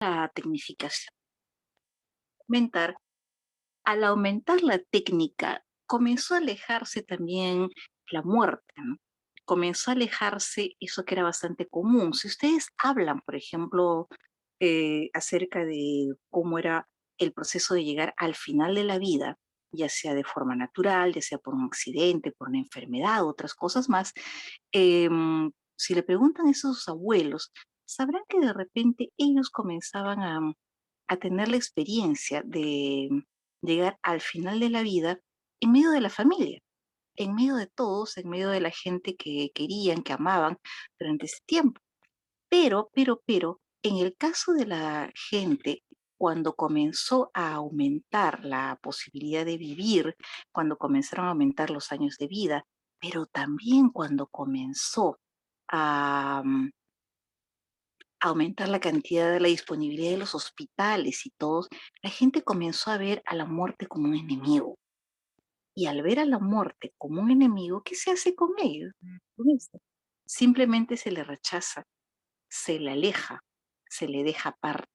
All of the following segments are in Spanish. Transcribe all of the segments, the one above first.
la tecnificación. Aumentar, al aumentar la técnica, comenzó a alejarse también la muerte, ¿no? Comenzó a alejarse eso que era bastante común. Si ustedes hablan, por ejemplo, acerca de cómo era el proceso de llegar al final de la vida, ya sea de forma natural, ya sea por un accidente, por una enfermedad, otras cosas más, si le preguntan a esos abuelos, sabrán que de repente ellos comenzaban a tener la experiencia de llegar al final de la vida en medio de la familia, en medio de todos, en medio de la gente que querían, que amaban durante ese tiempo. Pero, en el caso de la gente, cuando comenzó a aumentar la posibilidad de vivir, cuando comenzaron a aumentar los años de vida, pero también cuando comenzó a aumentar la cantidad de la disponibilidad de los hospitales y todos, la gente comenzó a ver a la muerte como un enemigo. Y al ver a la muerte como un enemigo, ¿qué se hace con ellos? Con esto. Simplemente se le rechaza, se le aleja, se le deja aparte,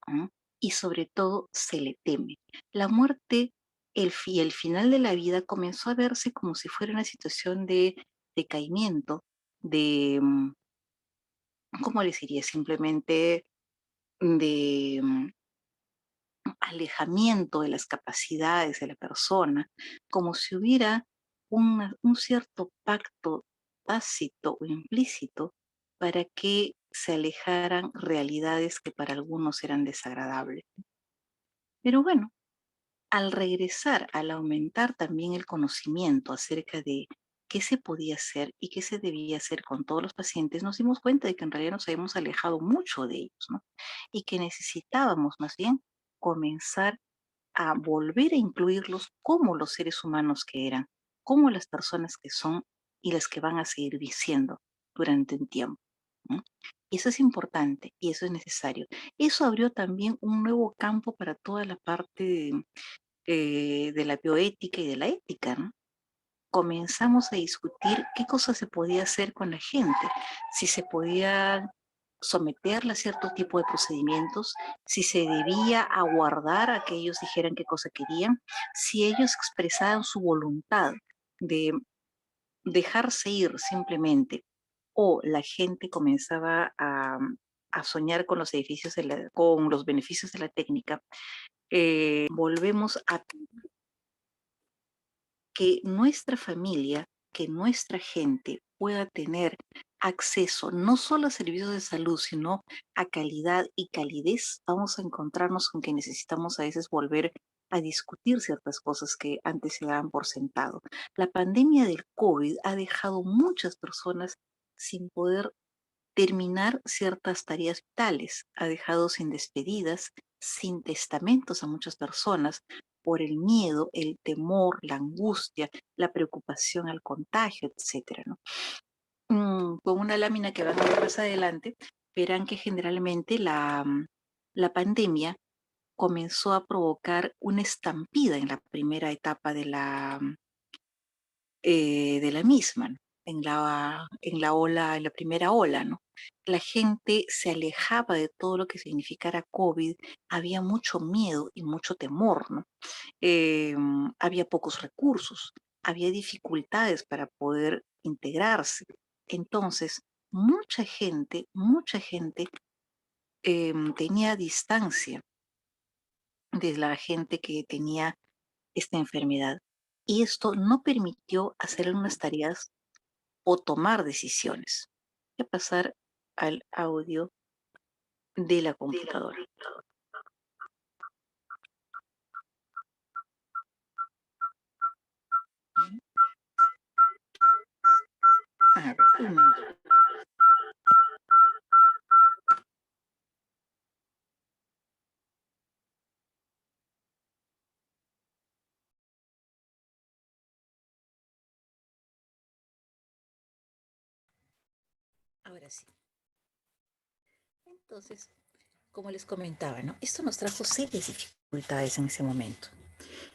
¿no? Y sobre todo se le teme. La muerte, el final de la vida comenzó a verse como si fuera una situación de decaimiento, de, ¿cómo les diría? Simplemente de alejamiento de las capacidades de la persona, como si hubiera un cierto pacto tácito o implícito para que se alejaran realidades que para algunos eran desagradables. Pero bueno, al regresar, al aumentar también el conocimiento acerca de qué se podía hacer y qué se debía hacer con todos los pacientes, nos dimos cuenta de que en realidad nos habíamos alejado mucho de ellos, ¿no? Y que necesitábamos más bien comenzar a volver a incluirlos como los seres humanos que eran, como las personas que son y las que van a seguir siendo durante un tiempo, ¿no? Y eso es importante y eso es necesario. Eso abrió también un nuevo campo para toda la parte de la bioética y de la ética, ¿no? Comenzamos a discutir qué cosas se podía hacer con la gente, si se podía someterla a cierto tipo de procedimientos, si se debía aguardar a que ellos dijeran qué cosa querían, si ellos expresaban su voluntad de dejarse ir simplemente, o la gente comenzaba a soñar con los edificios con los beneficios de la técnica, volvemos a que nuestra familia, que nuestra gente pueda tener acceso no solo a servicios de salud, sino a calidad y calidez, vamos a encontrarnos con que necesitamos a veces volver a discutir ciertas cosas que antes se daban por sentado. La pandemia del COVID ha dejado muchas personas sin poder terminar ciertas tareas vitales. Ha dejado sin despedidas, sin testamentos a muchas personas por el miedo, el temor, la angustia, la preocupación al contagio, etcétera, ¿no? Con una lámina que van a ver más adelante, verán que generalmente la pandemia comenzó a provocar una estampida en la primera etapa de la misma, ¿no? En la primera ola, ¿no? La gente se alejaba de todo lo que significara COVID, había mucho miedo y mucho temor, ¿no? Había pocos recursos, había dificultades para poder integrarse. Entonces, mucha gente tenía distancia de la gente que tenía esta enfermedad. Y esto no permitió hacer algunas tareas o tomar decisiones. Voy a pasar al audio de la computadora. A ver, un minuto. Ahora sí. Entonces, como les comentaba, ¿no? Esto nos trajo serias dificultades en ese momento.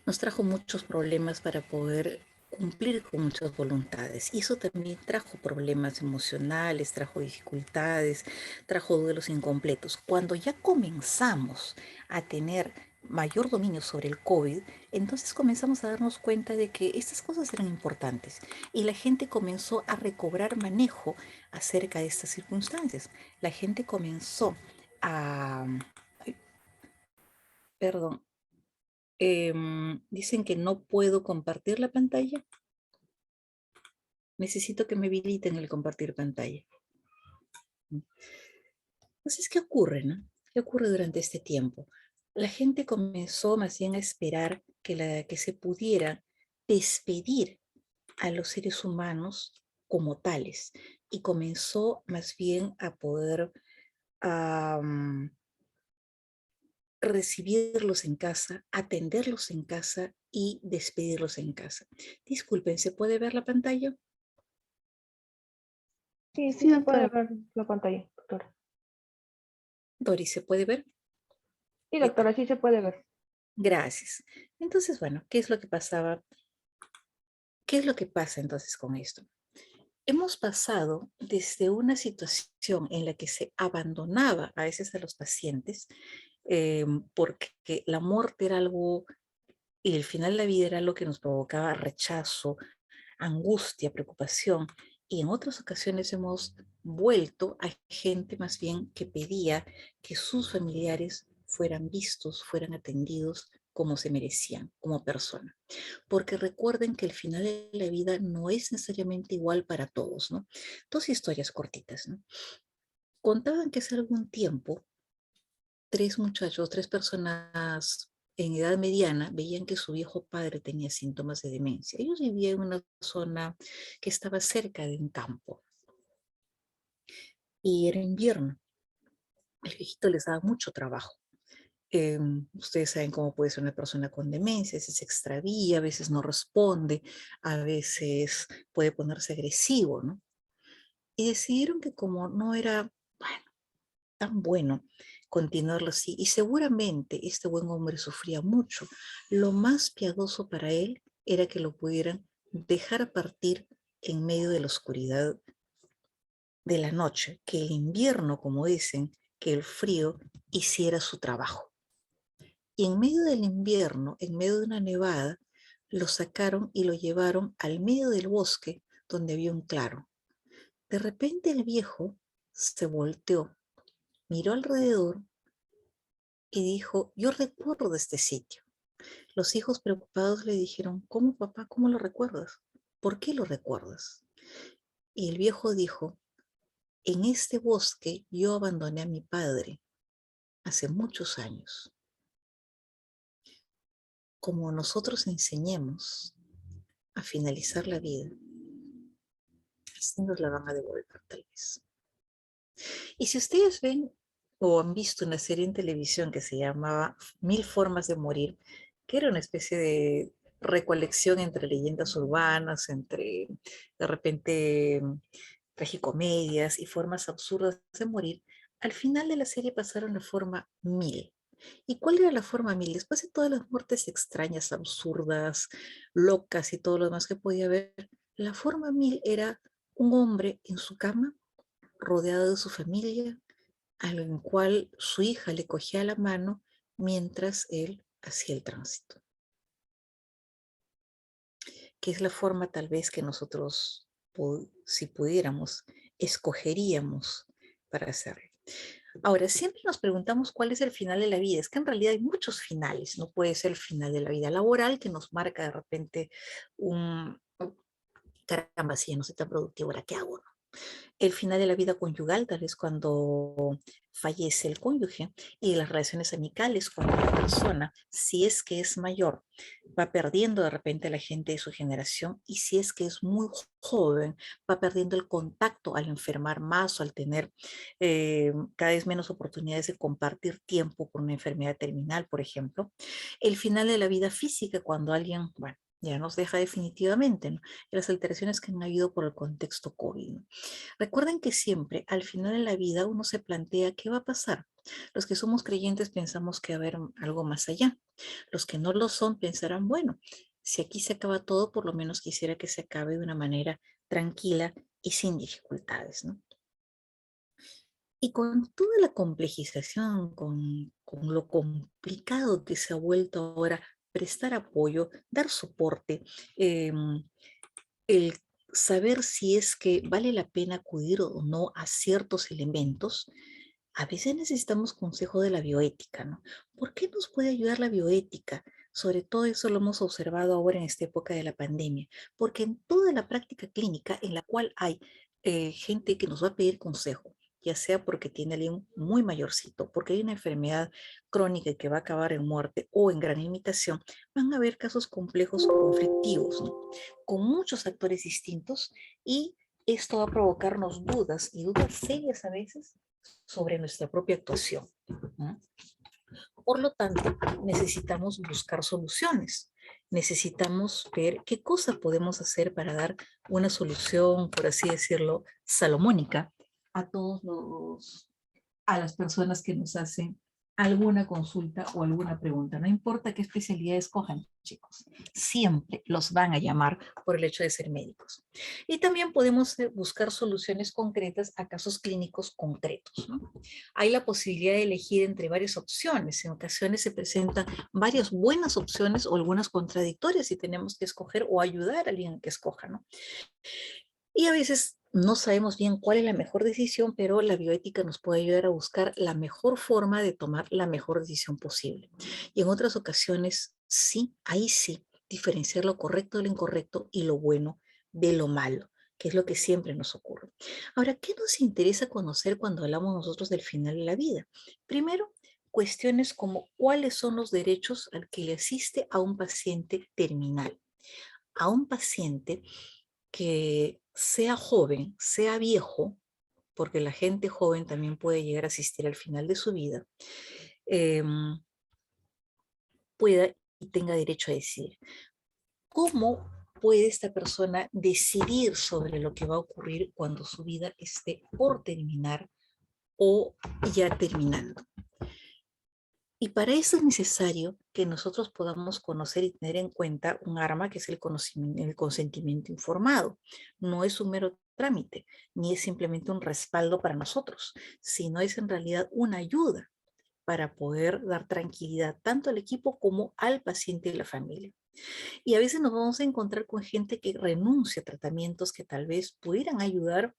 Nos trajo muchos problemas para poder cumplir con muchas voluntades. Y eso también trajo problemas emocionales, trajo dificultades, trajo duelos incompletos. Cuando ya comenzamos a tener mayor dominio sobre el COVID, entonces comenzamos a darnos cuenta de que estas cosas eran importantes y la gente comenzó a recobrar manejo acerca de estas circunstancias. La gente comenzó a... ay, perdón, dicen que no puedo compartir la pantalla. Necesito que me habiliten el compartir pantalla. Entonces, ¿qué ocurre, no? ¿Qué ocurre durante este tiempo? La gente comenzó más bien a esperar que se pudiera despedir a los seres humanos como tales y comenzó más bien a poder am, recibirlos en casa, atenderlos en casa y despedirlos en casa. Disculpen, ¿se puede ver la pantalla? Sí, sí Sí, se puede doctora. ver la pantalla, doctora. Doris, ¿se puede ver? Sí, ¿Qué tal? doctora, sí se puede ver. Gracias. Entonces, bueno, ¿qué es lo que pasaba? ¿Qué es lo que pasa entonces con esto? Hemos pasado desde una situación en la que se abandonaba a veces a los pacientes porque la muerte era algo y el final de la vida era lo que nos provocaba rechazo, angustia, preocupación. Y en otras ocasiones hemos vuelto a gente más bien que pedía que sus familiares fueran vistos, fueran atendidos como se merecían, como personas. Porque recuerden que el final de la vida no es necesariamente igual para todos, ¿no? Dos historias cortitas, ¿no? Contaban que hace algún tiempo, tres muchachos, tres personas en edad mediana veían que su viejo padre tenía síntomas de demencia. Ellos vivían en una zona que estaba cerca de un campo y era invierno. El viejito les daba mucho trabajo. Ustedes saben cómo puede ser una persona con demencia, a veces se extravía, a veces no responde, a veces puede ponerse agresivo, ¿no? Y decidieron que como no era, bueno, tan bueno continuarlo así, y seguramente este buen hombre sufría mucho, lo más piadoso para él era que lo pudieran dejar partir en medio de la oscuridad de la noche, que el invierno, como dicen, que el frío hiciera su trabajo. Y en medio del invierno, en medio de una nevada, lo sacaron y lo llevaron al medio del bosque donde había un claro. De repente el viejo se volteó, miró alrededor y dijo, yo recuerdo este sitio. Los hijos preocupados le dijeron, ¿cómo papá? ¿Cómo lo recuerdas? ¿Por qué lo recuerdas? Y el viejo dijo, en este bosque yo abandoné a mi padre hace muchos años. Como nosotros enseñemos a finalizar la vida, así nos la van a devolver tal vez. Y si ustedes ven o han visto una serie en televisión que se llamaba Mil Formas de Morir, que era una especie de recolección entre leyendas urbanas, entre de repente tragicomedias y formas absurdas de morir, al final de la serie pasaron la forma 1000. ¿Y cuál era la forma 1000? Después de todas las muertes extrañas, absurdas, locas y todo lo demás que podía haber, la forma 1000 era un hombre en su cama rodeado de su familia, al cual su hija le cogía la mano mientras él hacía el tránsito, que es la forma tal vez que nosotros, si pudiéramos, escogeríamos para hacerlo. Ahora, siempre nos preguntamos cuál es el final de la vida. Es que en realidad hay muchos finales. No puede ser el final de la vida laboral que nos marca de repente un, caramba, si ya no soy tan productivo, ¿ahora qué hago? El final de la vida conyugal, tal vez cuando fallece el cónyuge, y las relaciones amicales, cuando la persona, si es que es mayor, va perdiendo de repente a la gente de su generación, y si es que es muy joven, va perdiendo el contacto al enfermar más o al tener cada vez menos oportunidades de compartir tiempo por una enfermedad terminal, por ejemplo. El final de la vida física, cuando alguien, bueno, ya nos deja definitivamente, ¿no? Las alteraciones que han habido por el contexto COVID, ¿no? Recuerden que siempre al final de la vida uno se plantea qué va a pasar. Los que somos creyentes pensamos que va a haber algo más allá. Los que no lo son pensarán, bueno, Si aquí se acaba todo, por lo menos quisiera que se acabe de una manera tranquila y sin dificultades, ¿no? Y con toda la complejización, con lo complicado que se ha vuelto ahora prestar apoyo, dar soporte, el saber si es que vale la pena acudir o no a ciertos elementos, a veces necesitamos consejo de la bioética, ¿no? ¿Por qué nos puede ayudar la bioética? Sobre todo eso lo hemos observado ahora en esta época de la pandemia, porque en toda la práctica clínica en la cual hay gente que nos va a pedir consejo, ya sea porque tiene alguien muy mayorcito, porque hay una enfermedad crónica que va a acabar en muerte o en gran limitación, van a haber casos complejos o conflictivos, ¿no? Con muchos actores distintos y esto va a provocarnos dudas y dudas serias a veces sobre nuestra propia actuación, ¿no? Por lo tanto, necesitamos buscar soluciones. Necesitamos ver qué cosas podemos hacer para dar una solución, por así decirlo, salomónica a a las personas que nos hacen alguna consulta o alguna pregunta. No importa qué especialidad escojan, chicos, siempre los van a llamar por el hecho de ser médicos. Y también podemos buscar soluciones concretas a casos clínicos concretos, ¿no? Hay la posibilidad de elegir entre varias opciones. En ocasiones se presentan varias buenas opciones o algunas contradictorias y tenemos que escoger o ayudar a alguien que escoja, ¿no? Y a veces no sabemos bien cuál es la mejor decisión, pero la bioética nos puede ayudar a buscar la mejor forma de tomar la mejor decisión posible. Y en otras ocasiones, sí, ahí sí, diferenciar lo correcto de lo incorrecto y lo bueno de lo malo, que es lo que siempre nos ocurre. Ahora, ¿qué nos interesa conocer cuando hablamos nosotros del final de la vida? Primero, cuestiones como cuáles son los derechos al que le asiste a un paciente terminal, a un paciente que sea joven, sea viejo, porque la gente joven también puede llegar a asistir al final de su vida, eh, pueda y tenga derecho a decidir. ¿Cómo puede esta persona decidir sobre lo que va a ocurrir cuando su vida esté por terminar o ya terminando? Y para eso es necesario que nosotros podamos conocer y tener en cuenta un arma que es el consentimiento informado. No es un mero trámite, ni es simplemente un respaldo para nosotros, sino es en realidad una ayuda para poder dar tranquilidad tanto al equipo como al paciente y la familia. Y a veces nos vamos a encontrar con gente que renuncia a tratamientos que tal vez pudieran ayudar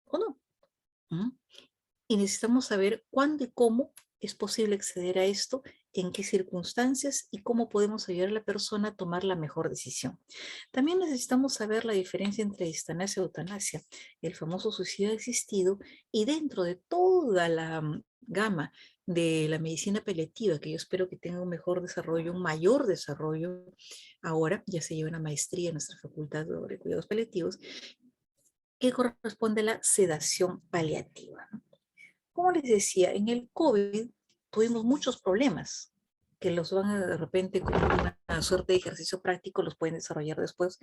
o no. ¿Mm? Y necesitamos saber cuándo y cómo es posible acceder a esto, en qué circunstancias y cómo podemos ayudar a la persona a tomar la mejor decisión. También necesitamos saber la diferencia entre eutanasia y eutanasia, el famoso suicidio asistido, y dentro de toda la gama de la medicina paliativa, que yo espero que tenga un mejor desarrollo, un mayor desarrollo, ahora ya se lleva una maestría en nuestra facultad de cuidados paliativos, que corresponde a la sedación paliativa. Como les decía, en el COVID tuvimos muchos problemas que los van a de repente con una suerte de ejercicio práctico los pueden desarrollar después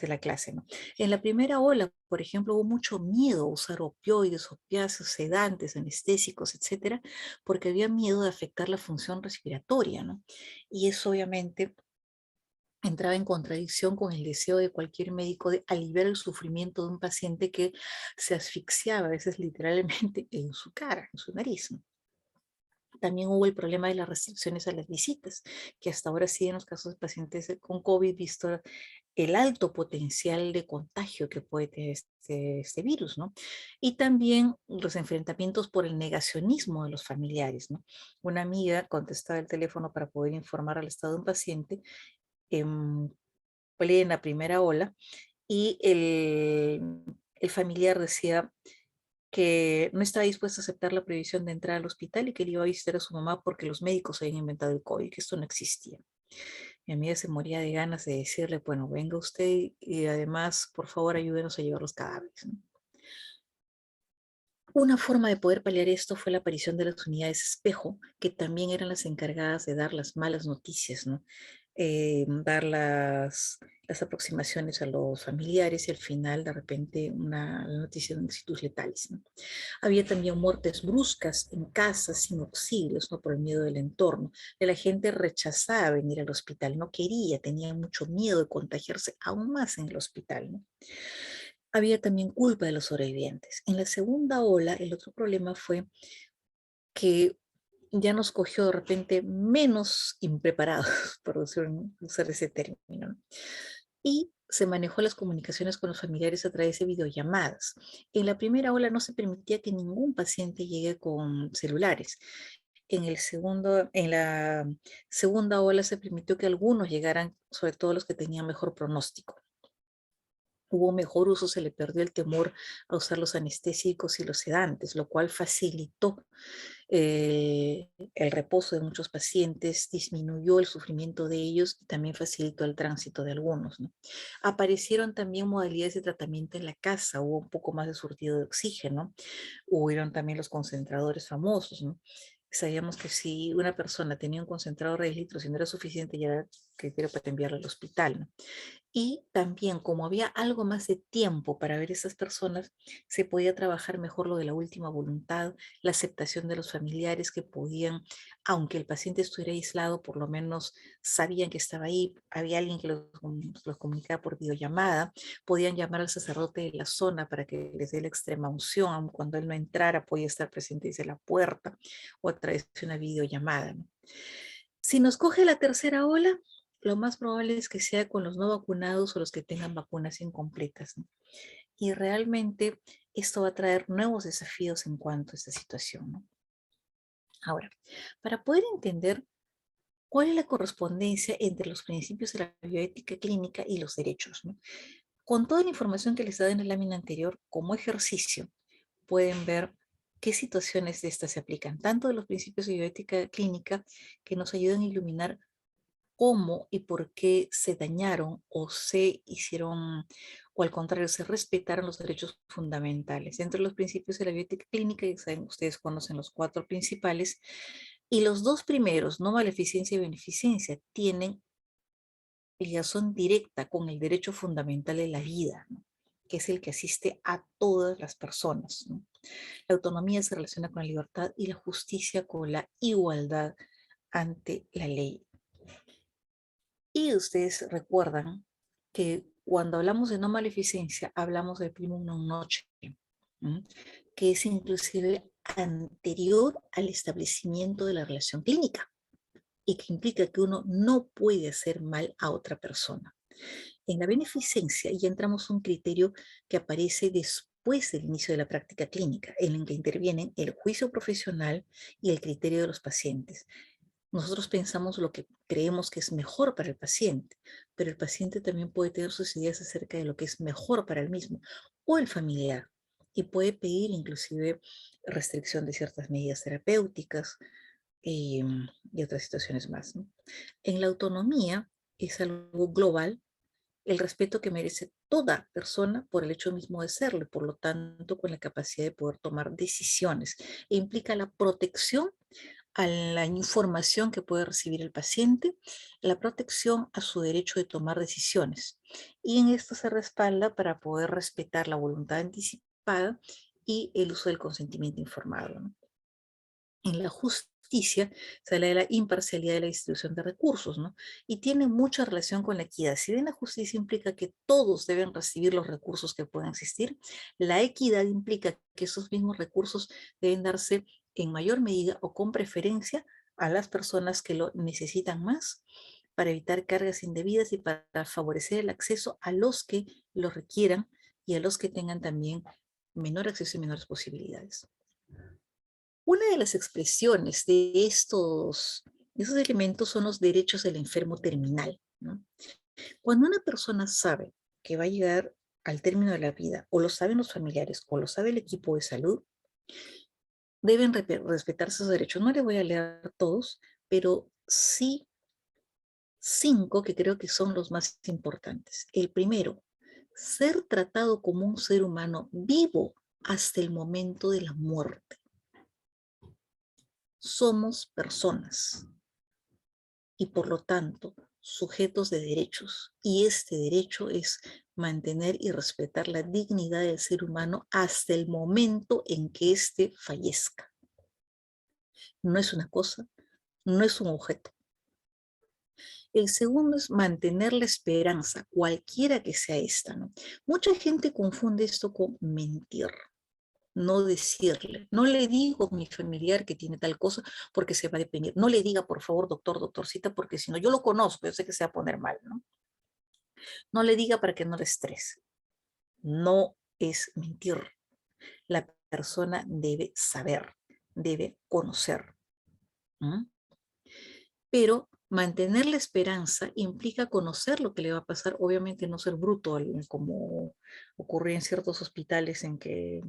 de la clase, ¿no? En la primera ola, por ejemplo, hubo mucho miedo a usar opioides, opiáceos, sedantes, anestésicos, etcétera, porque había miedo de afectar la función respiratoria, ¿no? Y eso obviamente entraba en contradicción con el deseo de cualquier médico de aliviar el sufrimiento de un paciente que se asfixiaba, a veces literalmente, en su cara, en su nariz, ¿no? También hubo el problema de las restricciones a las visitas, que hasta ahora sí en los casos de pacientes con COVID, visto el alto potencial de contagio que puede tener este virus, ¿no? Y también los enfrentamientos por el negacionismo de los familiares, ¿no? Una amiga contestaba el teléfono para poder informar al estado de un paciente en plena primera ola y el familiar decía que no estaba dispuesto a aceptar la prohibición de entrar al hospital y que él iba a visitar a su mamá porque los médicos habían inventado el COVID, que esto no existía. Mi amiga se moría de ganas de decirle, bueno, venga usted y además, por favor, ayúdenos a llevar los cadáveres, ¿no? Una forma de poder paliar esto fue la aparición de las unidades espejo, que también eran las encargadas de dar las malas noticias, ¿no? dar las aproximaciones a los familiares y al final de repente una noticia de éxitos letales, ¿no? Había también muertes bruscas en casas sin auxilios, ¿no? Por el miedo del entorno. La gente rechazaba venir al hospital, no quería, tenía mucho miedo de contagiarse aún más en el hospital, ¿no? Había también culpa de los sobrevivientes. En la segunda ola, el otro problema fue que ya nos cogió de repente menos impreparados, por usar ese término, ¿no? Y se manejó las comunicaciones con los familiares a través de videollamadas. En la primera ola no se permitía que ningún paciente llegue con celulares. En la segunda ola se permitió que algunos llegaran, sobre todo los que tenían mejor pronóstico. Hubo mejor uso, se le perdió el temor a usar los anestésicos y los sedantes, lo cual facilitó el reposo de muchos pacientes, disminuyó el sufrimiento de ellos y también facilitó el tránsito de algunos, ¿no? Aparecieron también modalidades de tratamiento en la casa, hubo un poco más de surtido de oxígeno, hubieron también los concentradores famosos, ¿no? Sabíamos que si una persona tenía un concentrador de 10 litros y no era suficiente, ya era criterio para enviarlo al hospital, ¿no? Y también, como había algo más de tiempo para ver a esas personas, se podía trabajar mejor lo de la última voluntad, la aceptación de los familiares que podían, aunque el paciente estuviera aislado, por lo menos sabían que estaba ahí, había alguien que los comunicaba por videollamada, podían llamar al sacerdote de la zona para que les dé la extrema unción, aun cuando él no entrara, podía estar presente desde la puerta o a través de una videollamada, ¿no? Si nos coge la tercera ola, lo más probable es que sea con los no vacunados o los que tengan vacunas incompletas, ¿no? Y realmente esto va a traer nuevos desafíos en cuanto a esta situación, ¿no? Ahora, para poder entender cuál es la correspondencia entre los principios de la bioética clínica y los derechos, ¿no? Con toda la información que les he dado en la lámina anterior, como ejercicio, pueden ver qué situaciones de estas se aplican, tanto de los principios de bioética clínica que nos ayudan a iluminar cómo y por qué se dañaron o se hicieron, o al contrario, se respetaron los derechos fundamentales. Dentro de los principios de la bioética clínica, ya saben, ustedes conocen los 4 principales, y los 2 primeros, no maleficencia y beneficencia, tienen ligación directa con el derecho fundamental de la vida, ¿no? Que es el que asiste a todas las personas, ¿no? La autonomía se relaciona con la libertad y la justicia con la igualdad ante la ley. Y ustedes recuerdan que cuando hablamos de no maleficencia, hablamos del primum non nocere, ¿m? Que es inclusive anterior al establecimiento de la relación clínica y que implica que uno no puede hacer mal a otra persona. En la beneficencia ya entramos a un criterio que aparece después del inicio de la práctica clínica, en el que intervienen el juicio profesional y el criterio de los pacientes. Nosotros pensamos lo que creemos que es mejor para el paciente, pero el paciente también puede tener sus ideas acerca de lo que es mejor para él mismo o el familiar y puede pedir inclusive restricción de ciertas medidas terapéuticas y otras situaciones más, ¿no? En la autonomía es algo global, el respeto que merece toda persona por el hecho mismo de serlo, y por lo tanto con la capacidad de poder tomar decisiones e implica la protección a la información que puede recibir el paciente, la protección a su derecho de tomar decisiones. Y en esto se respalda para poder respetar la voluntad anticipada y el uso del consentimiento informado, ¿no? En la justicia se habla de la imparcialidad de la distribución de recursos, ¿no? Y tiene mucha relación con la equidad. Si bien la justicia implica que todos deben recibir los recursos que puedan existir, la equidad implica que esos mismos recursos deben darse en mayor medida o con preferencia a las personas que lo necesitan más para evitar cargas indebidas y para favorecer el acceso a los que lo requieran y a los que tengan también menor acceso y menores posibilidades. Una de las expresiones de esos elementos son los derechos del enfermo terminal, ¿no? Cuando una persona sabe que va a llegar al término de la vida, o lo saben los familiares, o lo sabe el equipo de salud, deben respetarse esos derechos. No les voy a leer todos, pero sí 5 que creo que son los más importantes. El primero, ser tratado como un ser humano vivo hasta el momento de la muerte. Somos personas y por lo tanto sujetos de derechos y este derecho es mantener y respetar la dignidad del ser humano hasta el momento en que éste fallezca. No es una cosa, no es un objeto. El segundo es mantener la esperanza, cualquiera que sea esta, ¿no? Mucha gente confunde esto con mentir, no decirle. No le digo a mi familiar que tiene tal cosa porque se va a deprimir. No le diga, por favor, doctor, doctorcita, porque si no, yo lo conozco, yo sé que se va a poner mal, ¿no? No le diga para que no le estrese. No es mentir. La persona debe saber, debe conocer. ¿Mm? Pero mantener la esperanza implica conocer lo que le va a pasar, obviamente no ser bruto, como ocurría en ciertos hospitales en que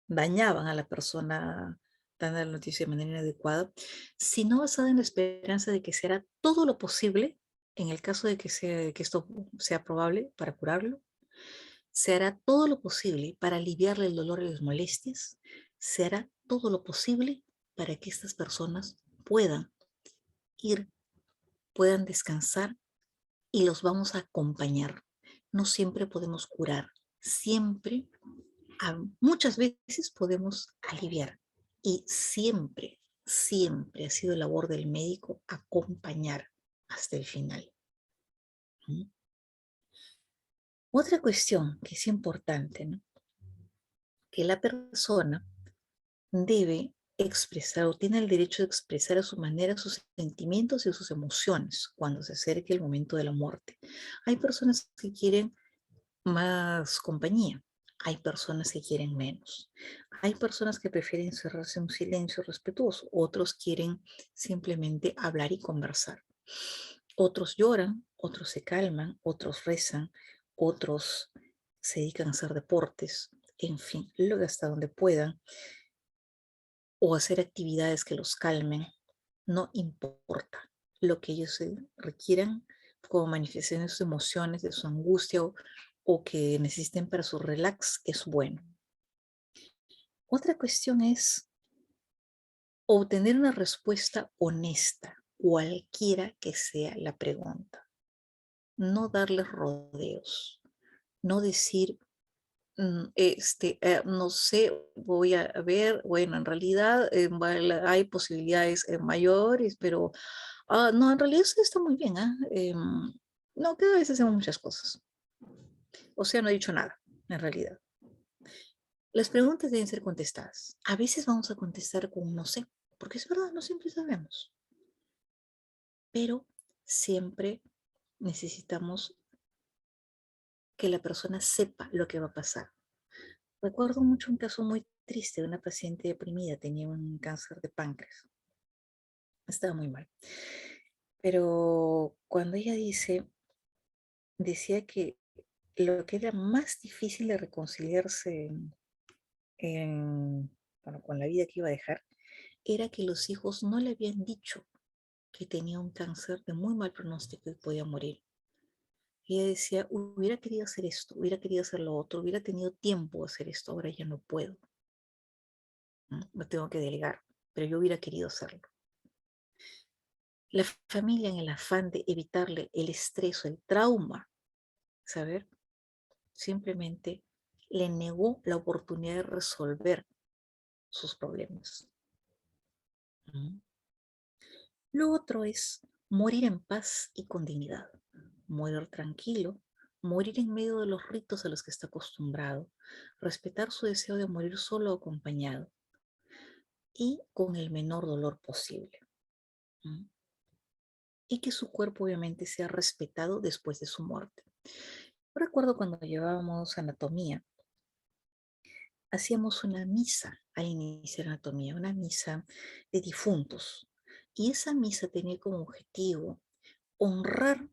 dañaban a la persona dando la noticia de manera inadecuada, sino basada en la esperanza de que se hará todo lo posible, en el caso de que esto sea probable, para curarlo, se hará todo lo posible para aliviarle el dolor y las molestias, se hará todo lo posible para que estas personas puedan ir, puedan descansar y los vamos a acompañar. No siempre podemos curar, siempre, muchas veces podemos aliviar y siempre, siempre ha sido labor del médico acompañar hasta el final. ¿Mm? Otra cuestión que es importante, ¿no? Que la persona debe expresar o tiene el derecho de expresar a su manera sus sentimientos y sus emociones cuando se acerque el momento de la muerte. Hay personas que quieren más compañía, hay personas que quieren menos, hay personas que prefieren cerrarse en un silencio respetuoso, otros quieren simplemente hablar y conversar. Otros lloran, otros se calman, otros rezan, otros se dedican a hacer deportes, en fin, lo que hasta donde puedan o hacer actividades que los calmen, no importa lo que ellos requieran como manifestación de sus emociones, de su angustia o que necesiten para su relax, es bueno. Otra cuestión es obtener una respuesta honesta, cualquiera que sea la pregunta. No darles rodeos, no decir, no sé, voy a ver, bueno, en realidad hay posibilidades mayores, pero no, en realidad eso está muy bien, ¿ah? No, cada vez hacemos muchas cosas. O sea, no he dicho nada, en realidad. Las preguntas deben ser contestadas. A veces vamos a contestar con no sé, porque es verdad, no siempre sabemos. Pero siempre necesitamos que la persona sepa lo que va a pasar. Recuerdo mucho un caso muy triste de una paciente deprimida, tenía un cáncer de páncreas. Estaba muy mal. Pero cuando ella decía que lo que era más difícil de reconciliarse bueno, con la vida que iba a dejar, era que los hijos no le habían dicho que tenía un cáncer de muy mal pronóstico y podía morir. Y ella decía, hubiera querido hacer esto, hubiera querido hacer lo otro, hubiera tenido tiempo de hacer esto, ahora ya no puedo. ¿No? Me tengo que delegar, pero yo hubiera querido hacerlo. La familia, en el afán de evitarle el estrés o el trauma, ¿saber? Simplemente le negó la oportunidad de resolver sus problemas. ¿Mm? Lo otro es morir en paz y con dignidad, morir tranquilo, morir en medio de los ritos a los que está acostumbrado, respetar su deseo de morir solo o acompañado y con el menor dolor posible. ¿Mm? Y que su cuerpo obviamente sea respetado después de su muerte. Recuerdo cuando llevábamos anatomía, hacíamos una misa al iniciar anatomía, una misa de difuntos. Y esa misa tenía como objetivo honrar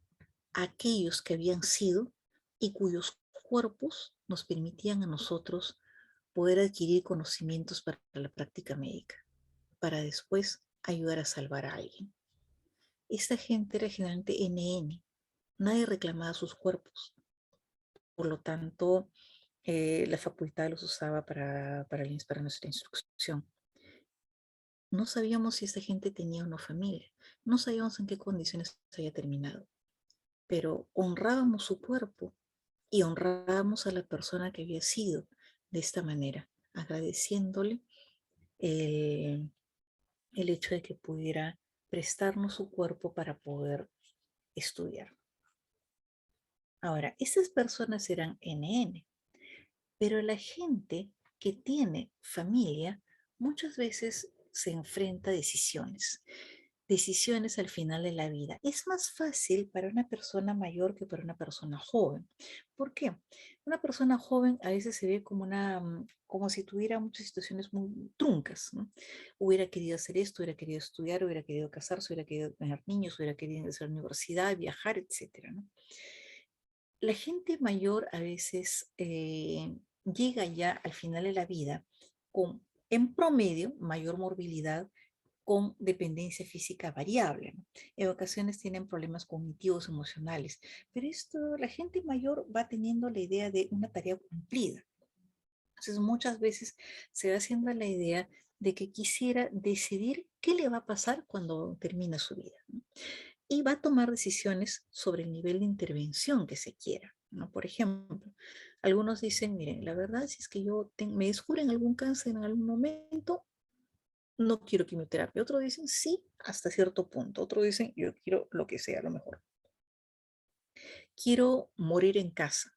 a aquellos que habían sido y cuyos cuerpos nos permitían a nosotros poder adquirir conocimientos para la práctica médica, para después ayudar a salvar a alguien. Esta gente era generalmente NN, nadie reclamaba sus cuerpos, por lo tanto, la facultad los usaba para nuestra instrucción. No sabíamos si esta gente tenía o no familia, no sabíamos en qué condiciones había terminado. pero honrábamos su cuerpo y honrábamos a la persona que había sido de esta manera, agradeciéndole el, el hecho de que pudiera prestarnos su cuerpo para poder estudiar. Ahora, estas personas eran NN, pero la gente que tiene familia muchas veces se enfrenta a decisiones al final de la vida. Es más fácil para una persona mayor que para una persona joven. ¿Por qué? Una persona joven a veces se ve como como si tuviera muchas situaciones muy truncas, ¿no? Hubiera querido hacer esto, hubiera querido estudiar, hubiera querido casarse, hubiera querido tener niños, hubiera querido hacer universidad, viajar, etcétera, ¿no? La gente mayor a veces llega ya al final de la vida con, en promedio, mayor morbilidad con dependencia física variable, ¿no? En ocasiones tienen problemas cognitivos, emocionales, pero esto, la gente mayor va teniendo la idea de una tarea cumplida. Entonces, muchas veces se va haciendo la idea de que quisiera decidir qué le va a pasar cuando termina su vida, ¿no? Y va a tomar decisiones sobre el nivel de intervención que se quiera, ¿no? Por ejemplo, algunos dicen, miren, la verdad, si es que me descubren algún cáncer en algún momento, no quiero quimioterapia. Otros dicen, sí, hasta cierto punto. Otros dicen, yo quiero lo que sea, lo mejor. Quiero morir en casa.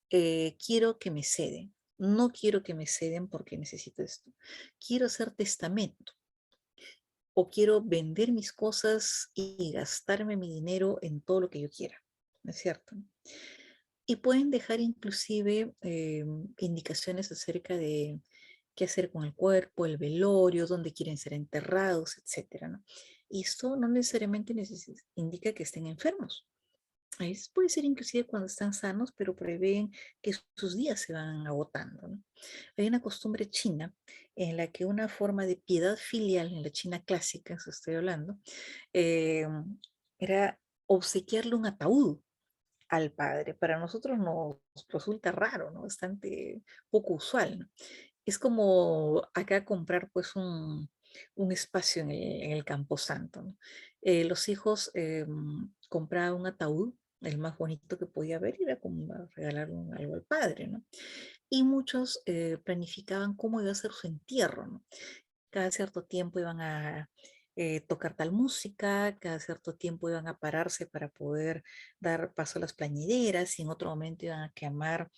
Quiero que me ceden. No quiero que me ceden porque necesito esto. Quiero hacer testamento. O quiero vender mis cosas y gastarme mi dinero en todo lo que yo quiera. ¿No es cierto? Y pueden dejar inclusive indicaciones acerca de qué hacer con el cuerpo, el velorio, dónde quieren ser enterrados, etcétera, ¿no? Y esto no necesariamente indica que estén enfermos. A veces puede ser inclusive cuando están sanos, pero prevén que sus días se van agotando, ¿no? Hay una costumbre china en la que una forma de piedad filial, en la China clásica, se estoy hablando, eh, era obsequiarle un ataúd al padre. Para nosotros nos resulta raro, ¿no? Bastante poco usual, ¿no? Es como acá comprar pues un espacio en el Camposanto, ¿no? Los hijos compraban un ataúd, el más bonito que podía haber, y era como regalar algo al padre, ¿no? Y muchos planificaban cómo iba a ser su entierro, ¿no? Cada cierto tiempo iban a tocar tal música, cada cierto tiempo iban a pararse para poder dar paso a las plañideras y en otro momento iban a quemar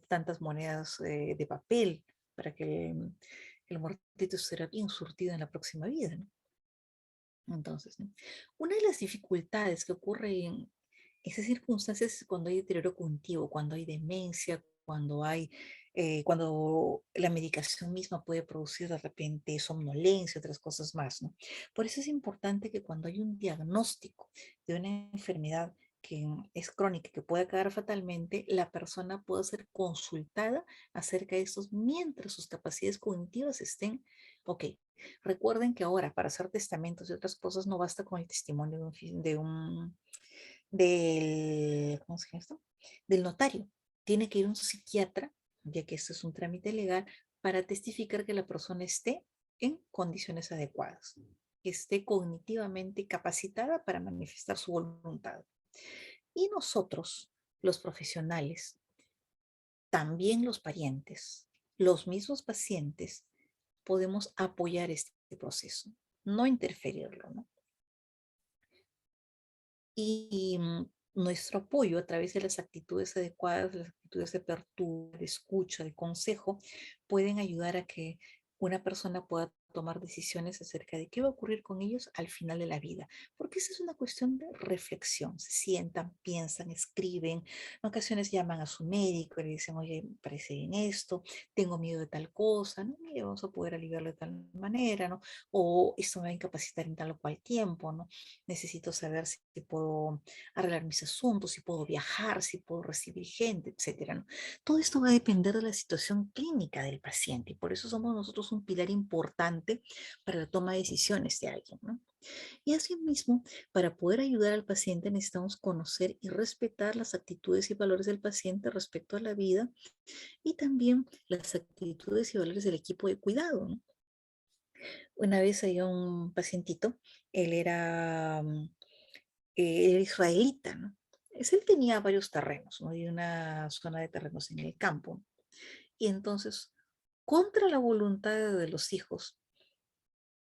tantas monedas de papel para que el muertito estuviera bien surtido en la próxima vida, ¿no? Entonces, ¿no? Una de las dificultades que ocurre en esas circunstancias es cuando hay deterioro cognitivo, cuando hay demencia, cuando la medicación misma puede producir de repente somnolencia, otras cosas más, ¿no? Por eso es importante que cuando hay un diagnóstico de una enfermedad que es crónica, que puede acabar fatalmente, la persona pueda ser consultada acerca de estos mientras sus capacidades cognitivas estén, ok. Recuerden que ahora para hacer testamentos y otras cosas no basta con el testimonio ¿cómo se llama esto? Del notario. Tiene que ir un psiquiatra, ya que esto es un trámite legal, para testificar que la persona esté en condiciones adecuadas, que esté cognitivamente capacitada para manifestar su voluntad. Y nosotros, los profesionales, también los parientes, los mismos pacientes, podemos apoyar este proceso, no interferirlo, ¿no? Y nuestro apoyo a través de las actitudes adecuadas, las actitudes de apertura, de escucha, de consejo, pueden ayudar a que una persona pueda tomar decisiones acerca de qué va a ocurrir con ellos al final de la vida. Porque esa es una cuestión de reflexión. Se sientan, piensan, escriben. En ocasiones llaman a su médico y le dicen, oye, me parece bien esto, tengo miedo de tal cosa, ¿no? Mire, vamos a poder aliviarlo de tal manera, ¿no? O esto me va a incapacitar en tal o cual tiempo, ¿no? Necesito saber si puedo arreglar mis asuntos, si puedo viajar, si puedo recibir gente, etcétera, ¿no? Todo esto va a depender de la situación clínica del paciente y por eso somos nosotros un pilar importante para la toma de decisiones de alguien, ¿no? Y asimismo, para poder ayudar al paciente necesitamos conocer y respetar las actitudes y valores del paciente respecto a la vida y también las actitudes y valores del equipo de cuidado, ¿no? Una vez había un pacientito, él era israelita, ¿no? Él tenía varios terrenos, ¿no? Y una zona de terrenos en el campo. Y entonces, contra la voluntad de los hijos,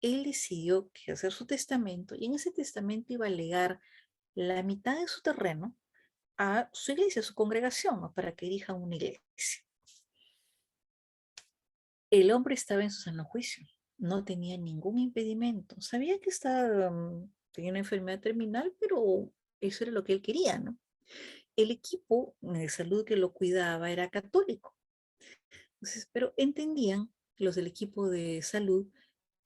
él decidió que hacer su testamento y en ese testamento iba a legar la mitad de su terreno a su iglesia, a su congregación, ¿no? Para que erijan una iglesia. El hombre estaba en su sano juicio, no tenía ningún impedimento, sabía que tenía una enfermedad terminal, pero eso era lo que él quería, ¿no? El equipo de salud que lo cuidaba era católico, entonces, pero entendían los del equipo de salud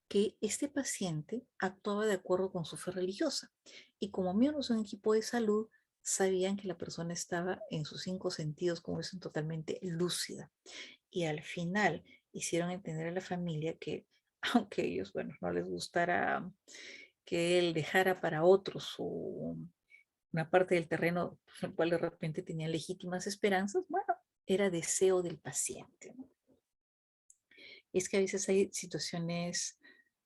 que este paciente actuaba de acuerdo con su fe religiosa. Y como miembros de un equipo de salud, sabían que la persona estaba en sus cinco sentidos, como dicen, totalmente lúcida. Y al final hicieron entender a la familia que, aunque ellos, bueno, no les gustara que él dejara para otros una parte del terreno, por el cual de repente tenían legítimas esperanzas, bueno, era deseo del paciente, ¿no? Es que a veces hay situaciones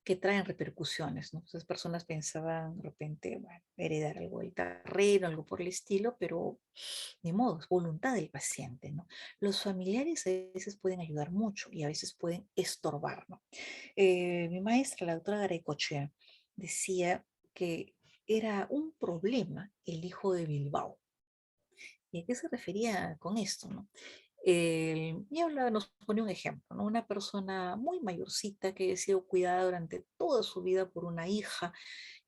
que traen repercusiones, ¿no? Esas personas pensaban de repente, bueno, heredar algo del terreno, algo por el estilo, pero ni modo, es voluntad del paciente, ¿no? Los familiares a veces pueden ayudar mucho y a veces pueden estorbar, ¿no? Mi maestra, la doctora Garaycochea, decía que era un problema el hijo de Bilbao. ¿Y a qué se refería con esto, no? Nos pone un ejemplo, ¿no? Una persona muy mayorcita que ha sido cuidada durante toda su vida por una hija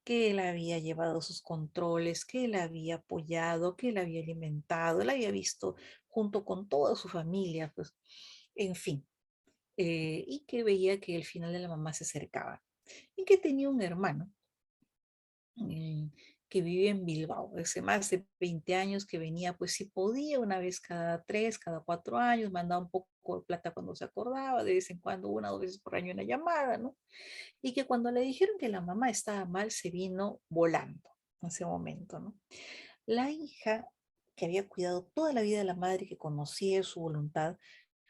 que la había llevado a sus controles, que la había apoyado, que la había alimentado, la había visto junto con toda su familia, pues, en fin, y que veía que el final de la mamá se acercaba y que tenía un hermano eh, que vive en Bilbao, hace más de 20 años que venía, pues si podía, una vez cada 3, cada 4 años, mandaba un poco de plata cuando se acordaba, de vez en cuando, una o dos veces por año una llamada, ¿no? Y que cuando le dijeron que la mamá estaba mal, se vino volando en ese momento, ¿no? La hija, que había cuidado toda la vida de la madre, que conocía su voluntad,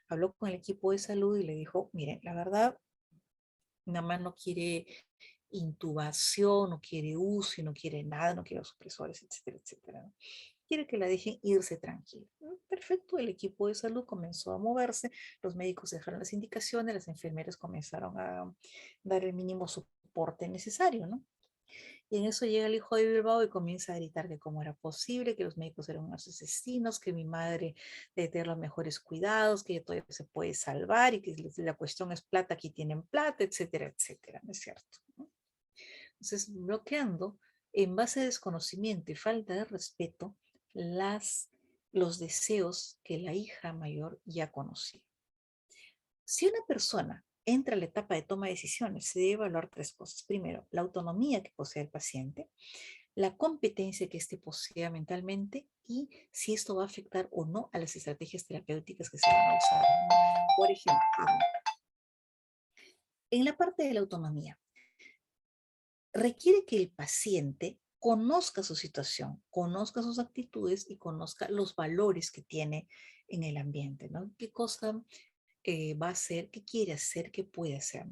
habló con el equipo de salud y le dijo, miren, la verdad, mi mamá no quiere intubación, no quiere UCI, no quiere nada, no quiere los supresores, etcétera, etcétera, ¿no? Quiere que la dejen irse tranquila. Perfecto, el equipo de salud comenzó a moverse, los médicos dejaron las indicaciones, las enfermeras comenzaron a dar el mínimo soporte necesario, ¿no? Y en eso llega el hijo de Bilbao y comienza a gritar que cómo era posible, que los médicos eran unos asesinos, que mi madre debe tener los mejores cuidados, que ella todavía se puede salvar y que la cuestión es plata, aquí tienen plata, etcétera, etcétera, ¿no es cierto? ¿No? Entonces, bloqueando en base a desconocimiento y falta de respeto los deseos que la hija mayor ya conocía. Si una persona entra a la etapa de toma de decisiones, se debe evaluar tres cosas. Primero, la autonomía que posee el paciente, la competencia que éste posea mentalmente y si esto va a afectar o no a las estrategias terapéuticas que se van a usar. Por ejemplo, en la parte de la autonomía, requiere que el paciente conozca su situación, conozca sus actitudes y conozca los valores que tiene en el ambiente, ¿no? ¿Qué cosa va a hacer, qué quiere hacer, qué puede hacer?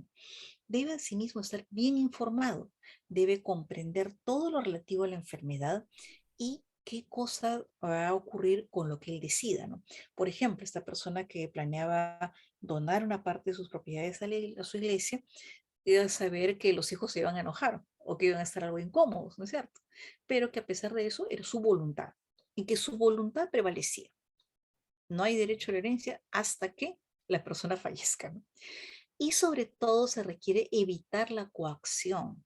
Debe asimismo estar bien informado, debe comprender todo lo relativo a la enfermedad y qué cosa va a ocurrir con lo que él decida, ¿no? Por ejemplo, esta persona que planeaba donar una parte de sus propiedades a su iglesia, iba a saber que los hijos se iban a enojar o que iban a estar algo incómodos, ¿no es cierto? Pero que a pesar de eso era su voluntad y que su voluntad prevalecía. No hay derecho a la herencia hasta que la persona fallezca, ¿no? Y sobre todo se requiere evitar la coacción,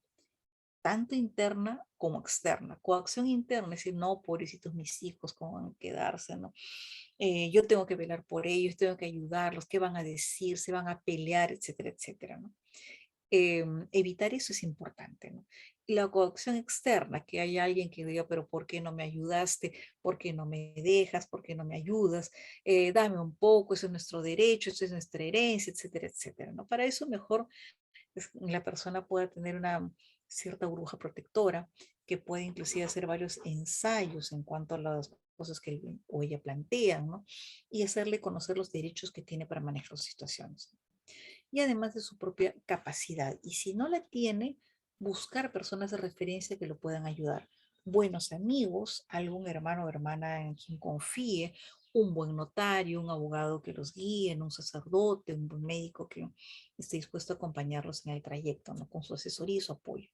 tanto interna como externa. Coacción interna, es decir, no, pobrecitos mis hijos, ¿cómo van a quedarse? ¿No? Yo tengo que velar por ellos, tengo que ayudarlos, ¿qué van a decir? ¿Se van a pelear? Etcétera, etcétera, ¿no? Evitar eso es importante, ¿no? Y la coacción externa, que hay alguien que diga, pero ¿por qué no me ayudaste? ¿Por qué no me dejas? ¿Por qué no me ayudas? Dame un poco, eso es nuestro derecho, eso es nuestra herencia, etcétera, etcétera, ¿no? Para eso mejor la persona pueda tener una cierta burbuja protectora, que puede inclusive hacer varios ensayos en cuanto a las cosas que él o ella plantean, ¿no? Y hacerle conocer los derechos que tiene para manejar las situaciones y además de su propia capacidad. Y si no la tiene, buscar personas de referencia que lo puedan ayudar. buenos amigos, algún hermano o hermana en quien confíe, un buen notario, un abogado que los guíe, un sacerdote, un buen médico que esté dispuesto a acompañarlos en el trayecto, ¿no? Con su asesoría y su apoyo.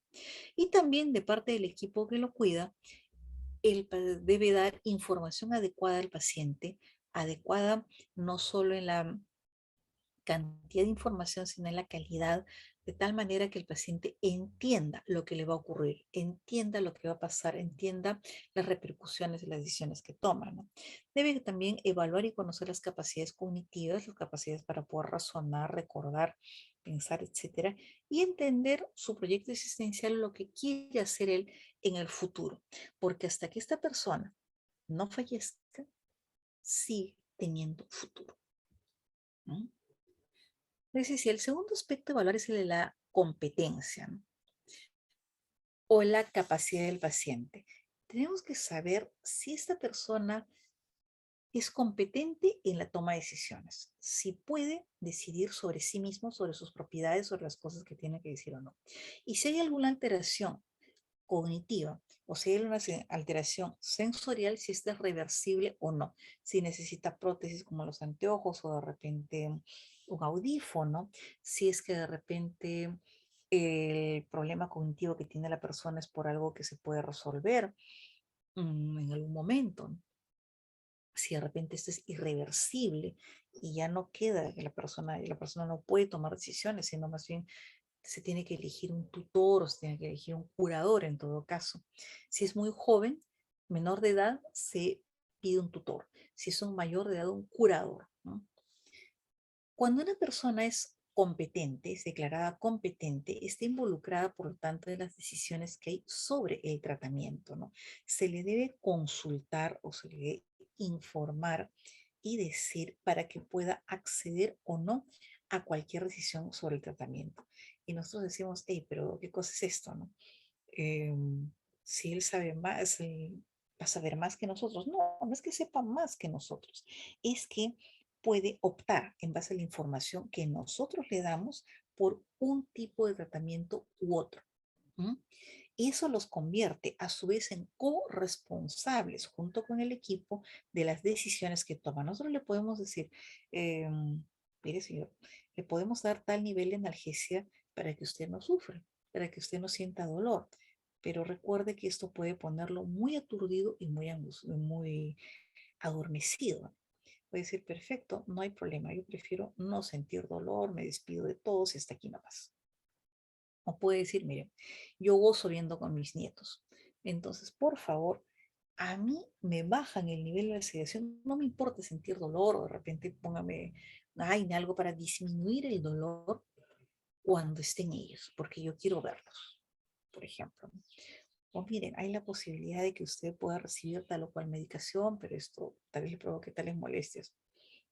Y también de parte del equipo que lo cuida, él debe dar información adecuada al paciente, adecuada no solo en la cantidad de información, sino en la calidad, de tal manera que el paciente entienda lo que le va a ocurrir, entienda lo que va a pasar, entienda las repercusiones de las decisiones que toma, ¿no? Debe también evaluar y conocer las capacidades cognitivas, las capacidades para poder razonar, recordar, pensar, etcétera, y entender su proyecto existencial, lo que quiere hacer él en el futuro, porque hasta que esta persona no fallezca, sigue teniendo futuro, ¿no? Es decir, el segundo aspecto de evaluar es el de la competencia, ¿no? O la capacidad del paciente. Tenemos que saber si esta persona es competente en la toma de decisiones, si puede decidir sobre sí mismo, sobre sus propiedades, sobre las cosas que tiene que decir o no. Y si hay alguna alteración cognitiva o si hay una alteración sensorial, si esta es reversible o no, si necesita prótesis como los anteojos o de repente un audífono, si es que de repente el problema cognitivo que tiene la persona es por algo que se puede resolver en algún momento, ¿no? Si de repente esto es irreversible y ya no queda que la persona no puede tomar decisiones, sino más bien se tiene que elegir un tutor o se tiene que elegir un curador en todo caso. Si es muy joven, menor de edad, se pide un tutor. Si es un mayor de edad, un curador, ¿no? Cuando una persona es competente, es declarada competente, está involucrada, por lo tanto, en las decisiones que hay sobre el tratamiento, ¿no? Se le debe consultar o se le debe informar y decir para que pueda acceder o no a cualquier decisión sobre el tratamiento. Y nosotros decimos, hey, pero ¿qué cosa es esto, no? Eh, si él sabe más, él va a saber más que nosotros. No, no es que sepa más que nosotros, es que puede optar en base a la información que nosotros le damos por un tipo de tratamiento u otro. ¿Mm? Y eso los convierte a su vez en corresponsables junto con el equipo de las decisiones que toman. Nosotros le podemos decir, eh, mire señor, le podemos dar tal nivel de analgesia para que usted no sufra, para que usted no sienta dolor, pero recuerde que esto puede ponerlo muy aturdido y muy adormecido. Puede decir, perfecto, no hay problema, yo prefiero no sentir dolor, me despido de todos y hasta aquí nomás. O puede decir, mire, yo gozo viendo con mis nietos. Entonces, por favor, a mí me bajan el nivel de la sedación. No me importa sentir dolor o de repente póngame algo para disminuir el dolor cuando estén ellos, porque yo quiero verlos, por ejemplo. O miren, hay la posibilidad de que usted pueda recibir tal o cual medicación, pero esto tal vez le provoque tales molestias.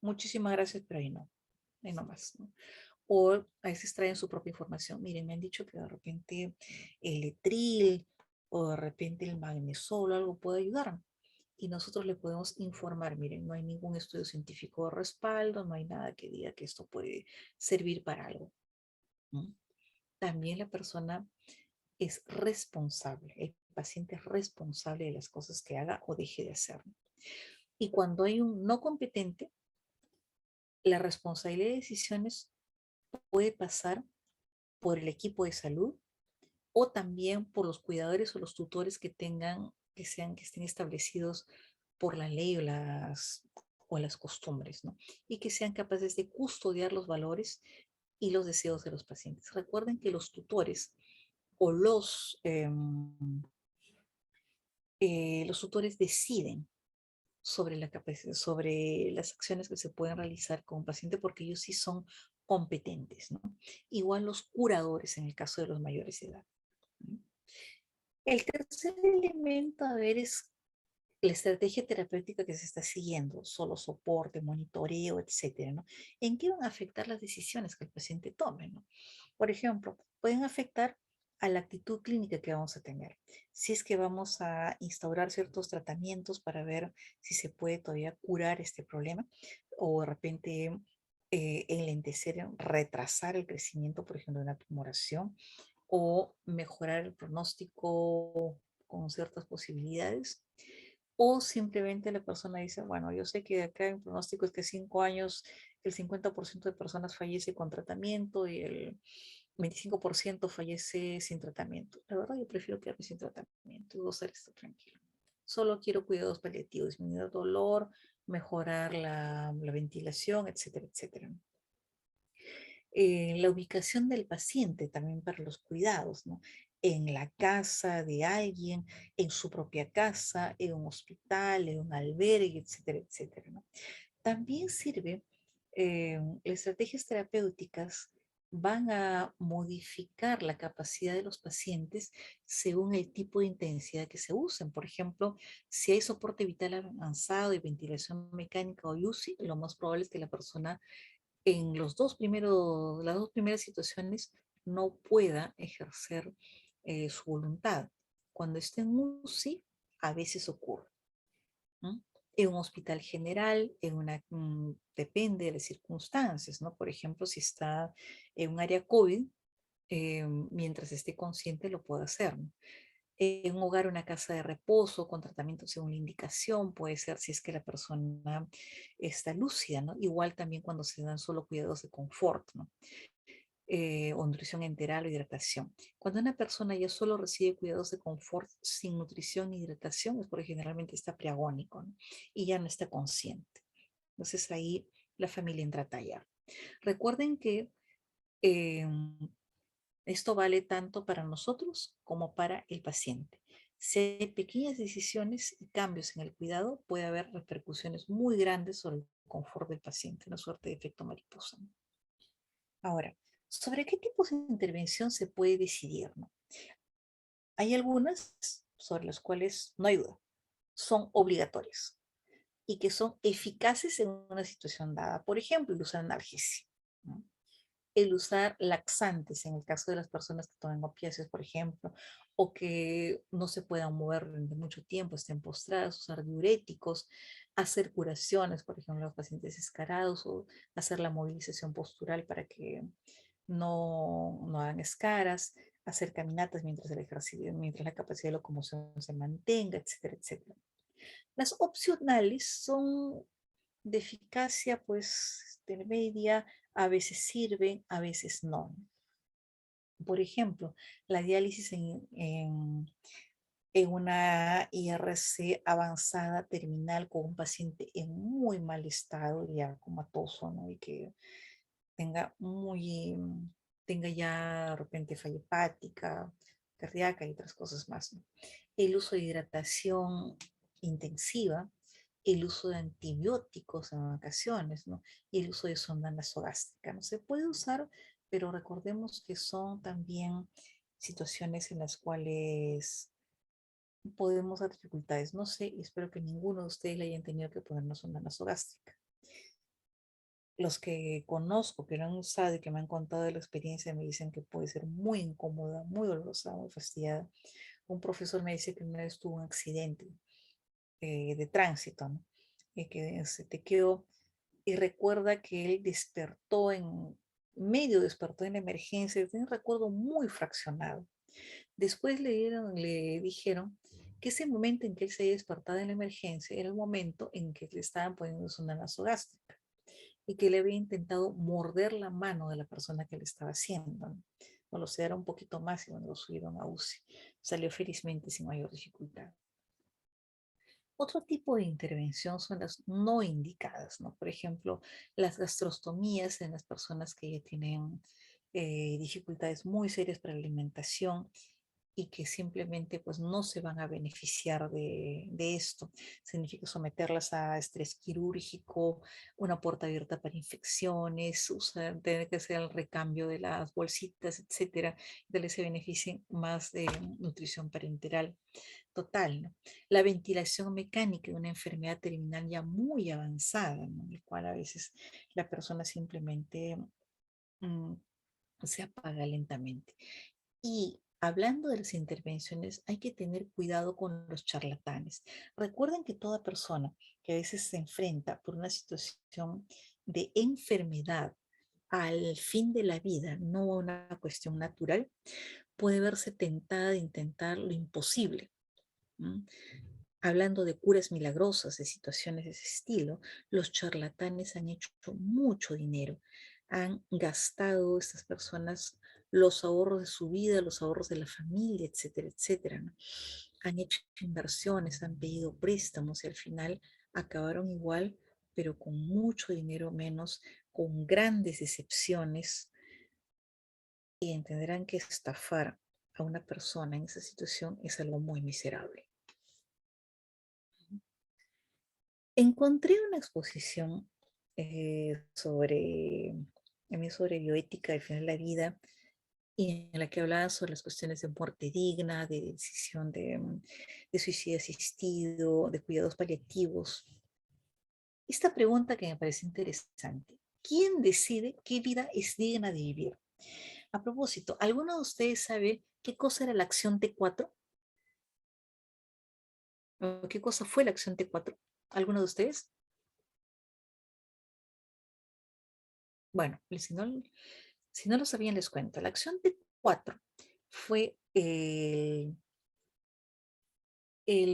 Muchísimas gracias, pero ahí no más, ¿no? O a veces traen su propia información. Miren, me han dicho que de repente el letril o de repente el magnesol o algo puede ayudar. Y nosotros le podemos informar, miren, no hay ningún estudio científico de respaldo, no hay nada que diga que esto puede servir para algo, ¿no? También la persona es responsable, el paciente es responsable de las cosas que haga o deje de hacer. Y cuando hay un no competente, la responsabilidad de decisiones puede pasar por el equipo de salud o también por los cuidadores o los tutores que tengan, que estén establecidos por la ley o las costumbres, ¿no? Y que sean capaces de custodiar los valores y los deseos de los pacientes. Recuerden que los tutores o los tutores deciden sobre la capacidad, sobre las acciones que se pueden realizar con un paciente porque ellos sí son competentes, ¿no? Igual los curadores en el caso de los mayores de edad, ¿no? El tercer elemento a ver es la estrategia terapéutica que se está siguiendo, solo soporte, monitoreo, etcétera, ¿no? ¿En qué van a afectar las decisiones que el paciente tome, ¿no? Por ejemplo, pueden afectar a la actitud clínica que vamos a tener. Si es que vamos a instaurar ciertos tratamientos para ver si se puede todavía curar este problema o de repente enlentecer, retrasar el crecimiento, por ejemplo, de una tumoración o mejorar el pronóstico con ciertas posibilidades, o simplemente la persona dice, bueno, yo sé que de acá el pronóstico es que 5 años el 50% de personas fallece con tratamiento y el 25% fallece sin tratamiento. La verdad, yo prefiero quedarme sin tratamiento y gozar estar tranquilo. Solo quiero cuidados paliativos, disminuir el dolor, mejorar la ventilación, etcétera, etcétera. La ubicación del paciente también para los cuidados, ¿no? En la casa de alguien, en su propia casa, en un hospital, en un albergue, etcétera, etcétera, ¿no? También sirve, estrategias terapéuticas van a modificar la capacidad de los pacientes según el tipo de intensidad que se usen. Por ejemplo, si hay soporte vital avanzado y ventilación mecánica o UCI, lo más probable es que la persona en las dos primeras situaciones no pueda ejercer su voluntad. Cuando esté en UCI, a veces ocurre, ¿no? En un hospital general, depende de las circunstancias, ¿no? Por ejemplo, si está en un área COVID, mientras esté consciente lo puede hacer, ¿no? En un hogar, una casa de reposo, con tratamiento según la indicación, puede ser si es que la persona está lúcida, ¿no? Igual también cuando se dan solo cuidados de confort, ¿no? O nutrición enteral o hidratación. Cuando una persona ya solo recibe cuidados de confort sin nutrición ni hidratación, es porque generalmente está preagónico, ¿no? Y ya no está consciente. Entonces ahí la familia entra a tallar. Recuerden que eh, esto vale tanto para nosotros como para el paciente. Si hay pequeñas decisiones y cambios en el cuidado, puede haber repercusiones muy grandes sobre el confort del paciente, una suerte de efecto mariposa, ¿no? Ahora, ¿sobre qué tipos de intervención se puede decidir, no? Hay algunas sobre las cuales no hay duda, son obligatorias y que son eficaces en una situación dada. Por ejemplo, el usar analgesia, ¿no? El usar laxantes en el caso de las personas que toman opiáceos, por ejemplo, o que no se puedan mover durante mucho tiempo, estén postradas, usar diuréticos, hacer curaciones, por ejemplo, los pacientes escarados, o hacer la movilización postural para que no hagan escaras, hacer caminatas mientras el ejercicio, mientras la capacidad de locomoción se mantenga, etcétera, etcétera. Las opcionales son de eficacia, pues, intermedia, a veces sirven, a veces no. Por ejemplo, la diálisis en una IRC avanzada terminal con un paciente en muy mal estado, ya comatoso, ¿no? Y que tenga tenga ya de repente falla hepática, cardíaca y otras cosas más, ¿no? El uso de hidratación intensiva, el uso de antibióticos en ocasiones, ¿no? Y el uso de sonda nasogástrica, ¿no? Se puede usar, pero recordemos que son también situaciones en las cuales podemos dar dificultades. No sé, y espero que ninguno de ustedes le hayan tenido que ponernos sonda nasogástrica. Los que conozco que lo han usado y que me han contado de la experiencia me dicen que puede ser muy incómoda, muy dolorosa, muy fastidiada. Un profesor me dice que una vez tuvo un accidente de tránsito, ¿no? Y que se te quedó y recuerda que él despertó en la emergencia, tiene un recuerdo muy fraccionado. Después le dijeron que ese momento en que él se había despertado en la emergencia era el momento en que le estaban poniendo una nasogástrica y que le había intentado morder la mano de la persona que le estaba haciendo, ¿no? No lo sé, era un poquito más y bueno, lo subieron a UCI. Salió felizmente sin mayor dificultad. Otro tipo de intervención son las no indicadas, ¿no? Por ejemplo, las gastrostomías en las personas que ya tienen dificultades muy serias para la alimentación y que simplemente pues no se van a beneficiar de esto. Significa someterlas a estrés quirúrgico, una puerta abierta para infecciones, tener que hacer el recambio de las bolsitas, etcétera, de que se beneficien más de nutrición parenteral total, ¿no? La ventilación mecánica de una enfermedad terminal ya muy avanzada, ¿no? En el cual a veces la persona simplemente mm, se apaga lentamente. Y hablando de las intervenciones, hay que tener cuidado con los charlatanes. Recuerden que toda persona que a veces se enfrenta por una situación de enfermedad al fin de la vida, no una cuestión natural, puede verse tentada de intentar lo imposible. ¿m? Hablando de curas milagrosas, de situaciones de ese estilo, los charlatanes han hecho mucho dinero. Han gastado estas personas los ahorros de su vida, los ahorros de la familia, etcétera, etcétera, ¿no? Han hecho inversiones, han pedido préstamos y al final acabaron igual, pero con mucho dinero menos, con grandes decepciones y entenderán que estafar a una persona en esa situación es algo muy miserable. Encontré una exposición también sobre bioética al final de la vida, y en la que hablaba sobre las cuestiones de muerte digna, de decisión de suicidio asistido, de cuidados paliativos. Esta pregunta que me parece interesante: ¿quién decide qué vida es digna de vivir? A propósito, ¿alguno de ustedes sabe qué cosa era la acción T4? ¿O qué cosa fue la acción T4? ¿Alguno de ustedes? Bueno, si no lo sabían, les cuento. La acción T4 fue el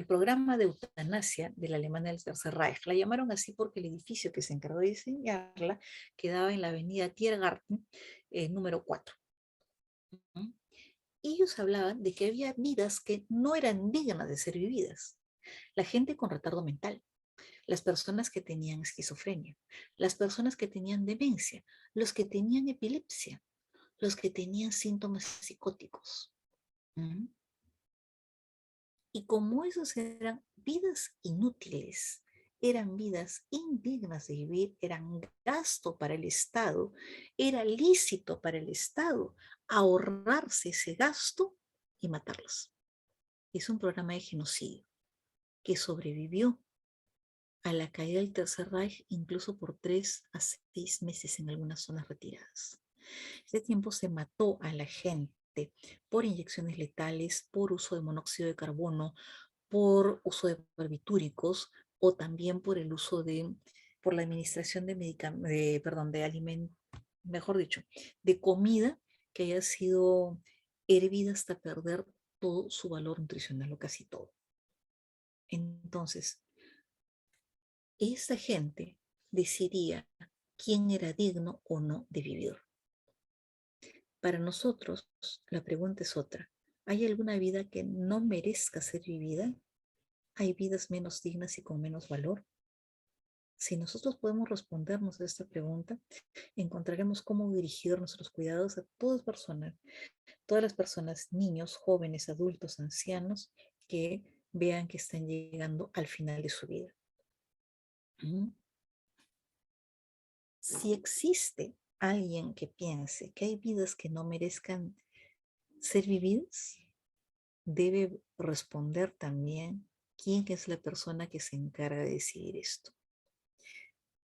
programa de eutanasia de la Alemania del Tercer Reich. La llamaron así porque el edificio que se encargó de diseñarla quedaba en la avenida Tiergarten, número 4. ¿Mm? Ellos hablaban de que había vidas que no eran dignas de ser vividas. La gente con retardo mental, las personas que tenían esquizofrenia, las personas que tenían demencia, los que tenían epilepsia, los que tenían síntomas psicóticos. ¿Mm? Y como esos eran vidas inútiles, eran vidas indignas de vivir, eran gasto para el Estado, era lícito para el Estado ahorrarse ese gasto y matarlos. Es un programa de genocidio que sobrevivió a la caída del Tercer Reich incluso por 3 a 6 meses en algunas zonas retiradas. Este tiempo se mató a la gente por inyecciones letales, por uso de monóxido de carbono, por uso de barbitúricos o también por el uso por la administración de medicamentos, perdón, de alimentos, mejor dicho, de comida que haya sido hervida hasta perder todo su valor nutricional o casi todo. Entonces, esa gente decidía quién era digno o no de vivir. Para nosotros, la pregunta es otra. ¿Hay alguna vida que no merezca ser vivida? ¿Hay vidas menos dignas y con menos valor? Si nosotros podemos respondernos a esta pregunta, encontraremos cómo dirigir nuestros cuidados a todas las personas, niños, jóvenes, adultos, ancianos, que vean que están llegando al final de su vida. ¿Mm? Si existe alguien que piense que hay vidas que no merezcan ser vividas, debe responder también quién es la persona que se encarga de decidir esto.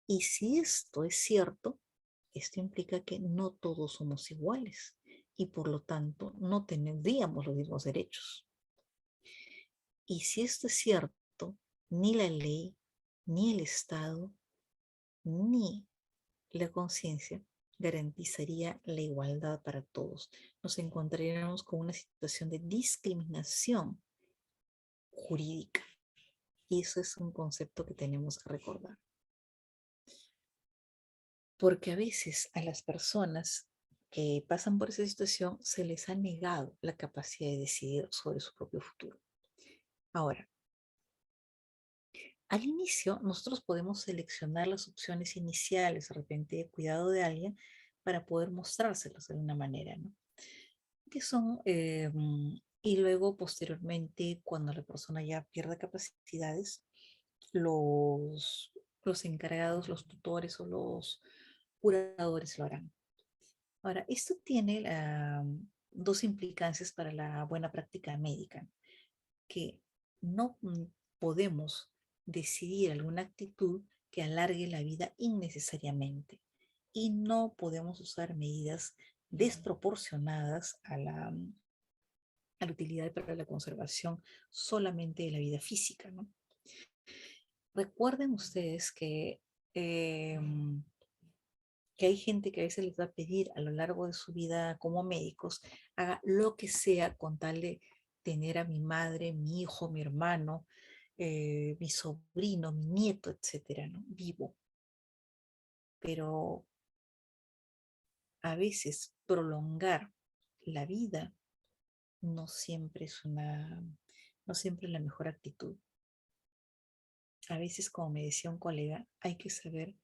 Y si esto es cierto, esto implica que no todos somos iguales y por lo tanto no tendríamos los mismos derechos. Y si esto es cierto, ni la ley, ni el Estado, ni la conciencia garantizaría la igualdad para todos. Nos encontraríamos con una situación de discriminación jurídica. Y eso es un concepto que tenemos que recordar. Porque a veces a las personas que pasan por esa situación se les ha negado la capacidad de decidir sobre su propio futuro. Ahora, al inicio nosotros podemos seleccionar las opciones iniciales, de repente de cuidado de alguien, para poder mostrárselas de alguna manera, ¿no? Que son, y luego posteriormente, cuando la persona ya pierda capacidades, los, los encargados, los tutores o los curadores lo harán. Ahora, esto tiene dos implicancias para la buena práctica médica, que no podemos decidir alguna actitud que alargue la vida innecesariamente y no podemos usar medidas desproporcionadas a la utilidad para la conservación solamente de la vida física, ¿no? Recuerden ustedes eh, que hay gente que a veces les va a pedir a lo largo de su vida como médicos, haga lo que sea con tal de tener a mi madre, mi hijo, mi hermano, mi sobrino, mi nieto, etcétera, ¿no? Vivo. Pero a veces prolongar la vida no siempre es no siempre es la mejor actitud. A veces, como me decía un colega, hay que saber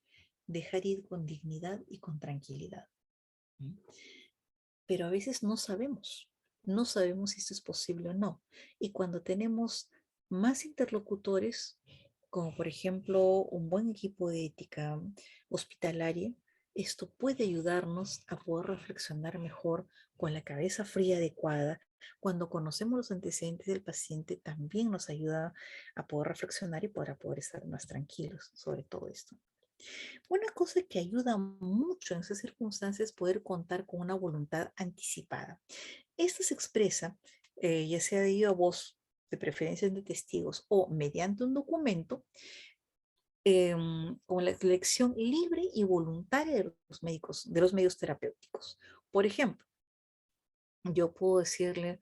dejar ir con dignidad y con tranquilidad. ¿Mm? Pero a veces no sabemos si esto es posible o no. Y cuando tenemos más interlocutores, como por ejemplo un buen equipo de ética hospitalaria, esto puede ayudarnos a poder reflexionar mejor con la cabeza fría adecuada. Cuando conocemos los antecedentes del paciente, también nos ayuda a poder reflexionar y poder estar más tranquilos sobre todo esto. Una cosa que ayuda mucho en esas circunstancias es poder contar con una voluntad anticipada. Esta se expresa ya sea de viva voz, de preferencia de testigos o mediante un documento, con la elección libre y voluntaria de los médicos, de los medios terapéuticos. Por ejemplo, yo puedo decirle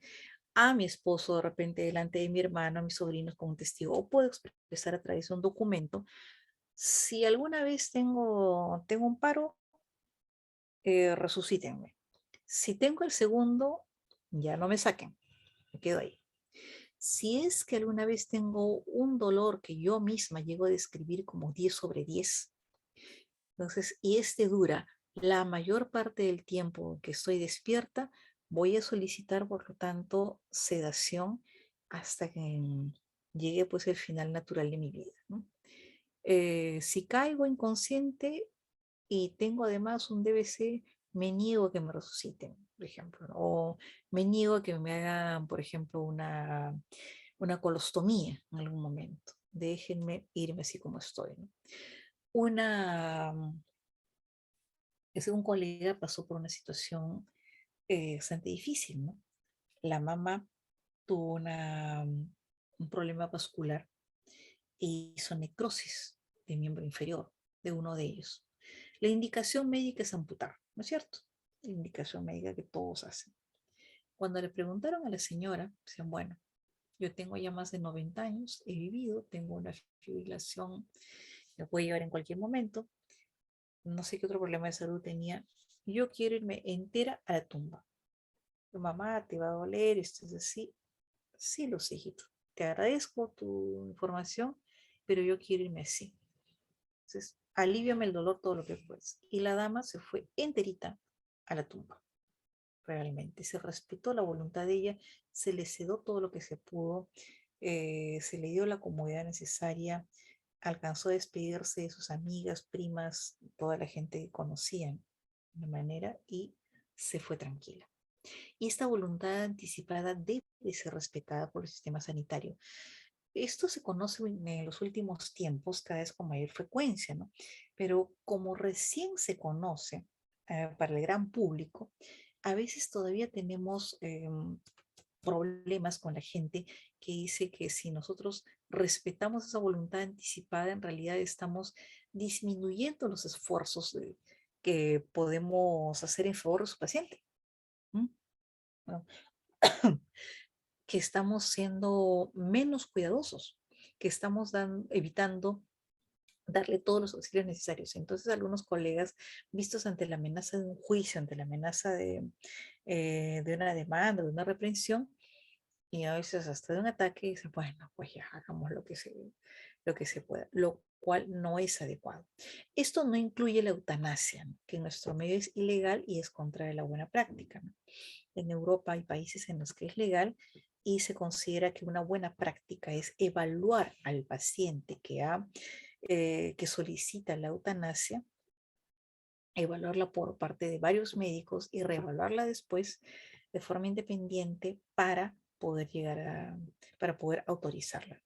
a mi esposo de repente delante de mi hermano, a mis sobrinos como un testigo, o puedo expresar a través de un documento, si alguna vez tengo un paro, resucítenme. Si tengo el segundo, ya no me saquen, me quedo ahí. Si es que alguna vez tengo un dolor que yo misma llego a describir como 10/10, entonces, y este dura la mayor parte del tiempo que estoy despierta, voy a solicitar, por lo tanto, sedación hasta que llegue pues el final natural de mi vida, ¿no? Si caigo inconsciente y tengo además un DBC, me niego a que me resuciten, por ejemplo, ¿no? O me niego a que me hagan, por ejemplo, una colostomía en algún momento. Déjenme irme así como estoy, ¿no? Una, ese un colega pasó por una situación bastante difícil, ¿no? La mamá tuvo un problema vascular e hizo necrosis de miembro inferior de uno de ellos. La indicación médica es amputar, ¿no es cierto? La indicación médica que todos hacen. Cuando le preguntaron a la señora, decían, bueno, yo tengo ya más de 90 años, he vivido, tengo una fibrilación, me puede llevar en cualquier momento, no sé qué otro problema de salud tenía, yo quiero irme entera a la tumba. Tu mamá te va a doler, esto es así. Sí, lo sé, hijito. Te agradezco tu información, pero yo quiero irme así. Entonces, aliviame el dolor todo lo que puedas. Y la dama se fue enterita a la tumba. Realmente se respetó la voluntad de ella, se le cedió todo lo que se pudo, se le dio la comodidad necesaria, alcanzó a despedirse de sus amigas, primas, toda la gente que conocían de manera y se fue tranquila. Y esta voluntad anticipada debe ser respetada por el sistema sanitario. Esto se conoce en los últimos tiempos cada vez con mayor frecuencia, ¿no? Pero como recién se conoce para el gran público, a veces todavía tenemos problemas con la gente que dice que si nosotros respetamos esa voluntad anticipada, en realidad estamos disminuyendo los esfuerzos que podemos hacer en favor de su paciente. ¿Mm? Bueno, que estamos siendo menos cuidadosos, que estamos evitando darle todos los auxilios necesarios. Entonces, algunos colegas, vistos ante la amenaza de un juicio, ante la amenaza de una demanda, de una reprensión, y a veces hasta de un ataque, dicen, bueno, pues ya hagamos lo que se pueda, lo cual no es adecuado. Esto no incluye la eutanasia, ¿no? Que en nuestro medio es ilegal y es contra de la buena práctica, ¿no? En Europa hay países en los que es legal y se considera que una buena práctica es evaluar al paciente que solicita la eutanasia, evaluarla por parte de varios médicos y reevaluarla después de forma independiente para poder autorizarla.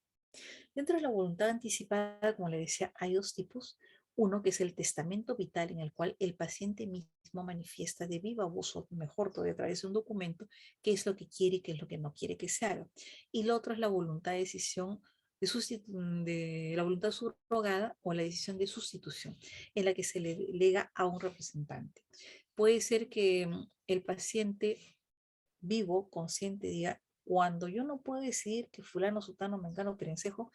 Dentro de la voluntad anticipada, como le decía, hay dos tipos. Uno que es el testamento vital, en el cual el paciente mismo manifiesta de viva voz, o mejor todavía a través de un documento, qué es lo que quiere y qué es lo que no quiere que se haga. Y lo otro es la voluntad de decisión de la voluntad subrogada o la decisión de sustitución, en la que se le delega a un representante. Puede ser que el paciente vivo, consciente, diga, cuando yo no puedo decidir que fulano, sutano, mengano, perencejo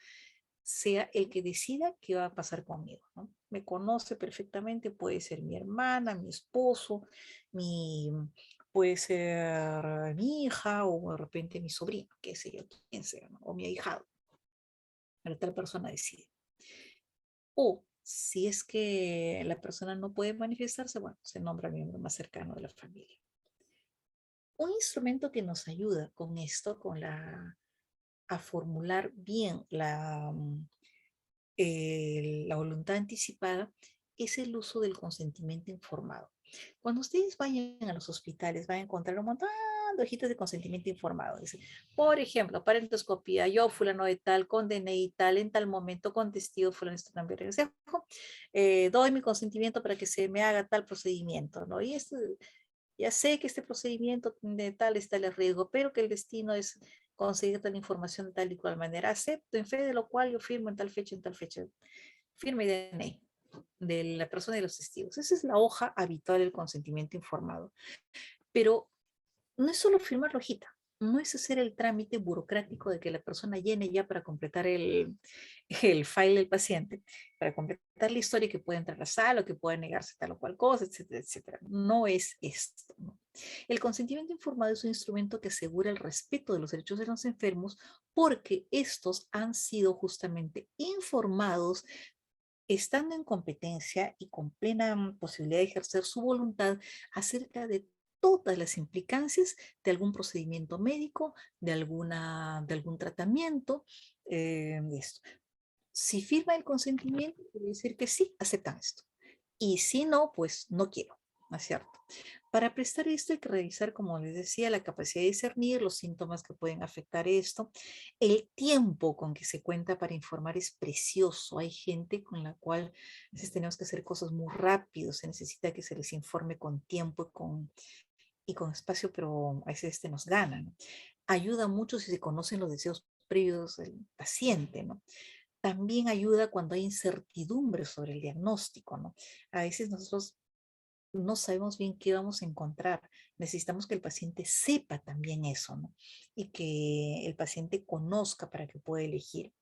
sea el que decida qué va a pasar conmigo, ¿no? Me conoce perfectamente, puede ser mi hermana, mi esposo, mi, puede ser mi hija o de repente mi sobrino, qué sé yo, quién sea, ¿no? O mi ahijado. Pero tal persona decide. O si es que la persona no puede manifestarse, bueno, se nombra miembro más cercano de la familia. Un instrumento que nos ayuda con esto, a formular bien la voluntad anticipada, es el uso del consentimiento informado. Cuando ustedes vayan a los hospitales, van a encontrar un montón de hojitas de consentimiento informado. Dice, por ejemplo, para endoscopía, yo fulano de tal, con DNI tal, en tal momento, con testigo fulano de tal, doy mi consentimiento para que se me haga tal procedimiento, ¿no? Y esto, ya sé que este procedimiento de tal está el riesgo, pero que el destino es conseguir tal información de tal y cual manera. Acepto en fe de lo cual yo firmo en tal fecha. Firme DNI de la persona y los testigos. Esa es la hoja habitual del consentimiento informado. Pero no es solo firmar la hojita, no es hacer el trámite burocrático de que la persona llene ya para completar el file del paciente, para completar la historia que puede entrar a la sala o que puede negarse tal o cual cosa, etcétera, etcétera. No es esto, ¿no? El consentimiento informado es un instrumento que asegura el respeto de los derechos de los enfermos porque estos han sido justamente informados estando en competencia y con plena posibilidad de ejercer su voluntad acerca de todas las implicancias de algún procedimiento médico, de algún tratamiento, de esto. Si firma el consentimiento, quiere decir que sí, aceptan esto. Y si no, pues no quiero, ¿no es cierto? Para prestar esto hay que revisar, como les decía, la capacidad de discernir los síntomas que pueden afectar esto. El tiempo con que se cuenta para informar es precioso. Hay gente con la cual a veces tenemos que hacer cosas muy rápido, se necesita que se les informe con tiempo y con espacio, pero a veces nos gana, ¿no? Ayuda mucho si se conocen los deseos previos del paciente, ¿no? También ayuda cuando hay incertidumbre sobre el diagnóstico, ¿no? A veces nosotros no sabemos bien qué vamos a encontrar. Necesitamos que el paciente sepa también eso, ¿no? Y que el paciente conozca para que pueda elegir.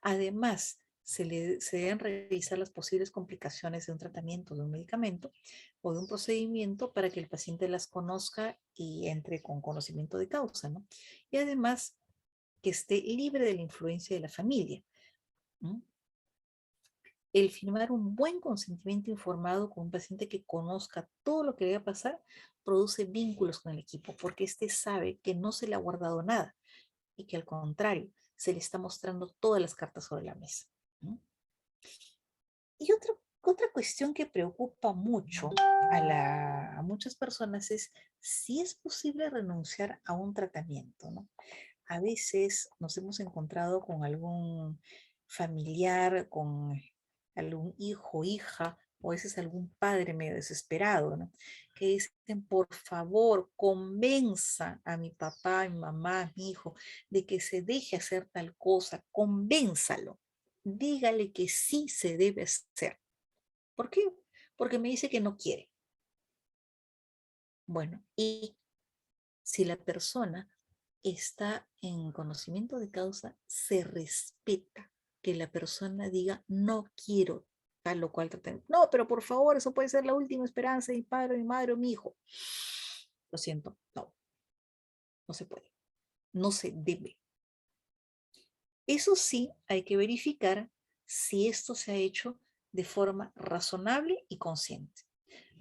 Además, se deben revisar las posibles complicaciones de un tratamiento, de un medicamento o de un procedimiento para que el paciente las conozca y entre con conocimiento de causa, ¿no? Y además, que esté libre de la influencia de la familia, ¿no? El firmar un buen consentimiento informado con un paciente que conozca todo lo que le va a pasar produce vínculos con el equipo, porque éste sabe que no se le ha guardado nada y que al contrario, se le está mostrando todas las cartas sobre la mesa, ¿no? Y otra cuestión que preocupa mucho a muchas personas es si es posible renunciar a un tratamiento, ¿no? A veces nos hemos encontrado con algún familiar, con algún hijo, hija, o a veces algún padre medio desesperado, ¿no? Que dicen, por favor, convenza a mi papá, a mi mamá, a mi hijo, de que se deje hacer tal cosa, convénzalo, dígale que sí se debe hacer. ¿Por qué? Porque me dice que no quiere. Bueno, y si la persona está en conocimiento de causa, se respeta que la persona diga no quiero tal o cual tratamiento. No, pero por favor, eso puede ser la última esperanza de mi padre, mi madre o mi hijo. Lo siento, no, no se puede, no se debe. Eso sí, hay que verificar si esto se ha hecho de forma razonable y consciente.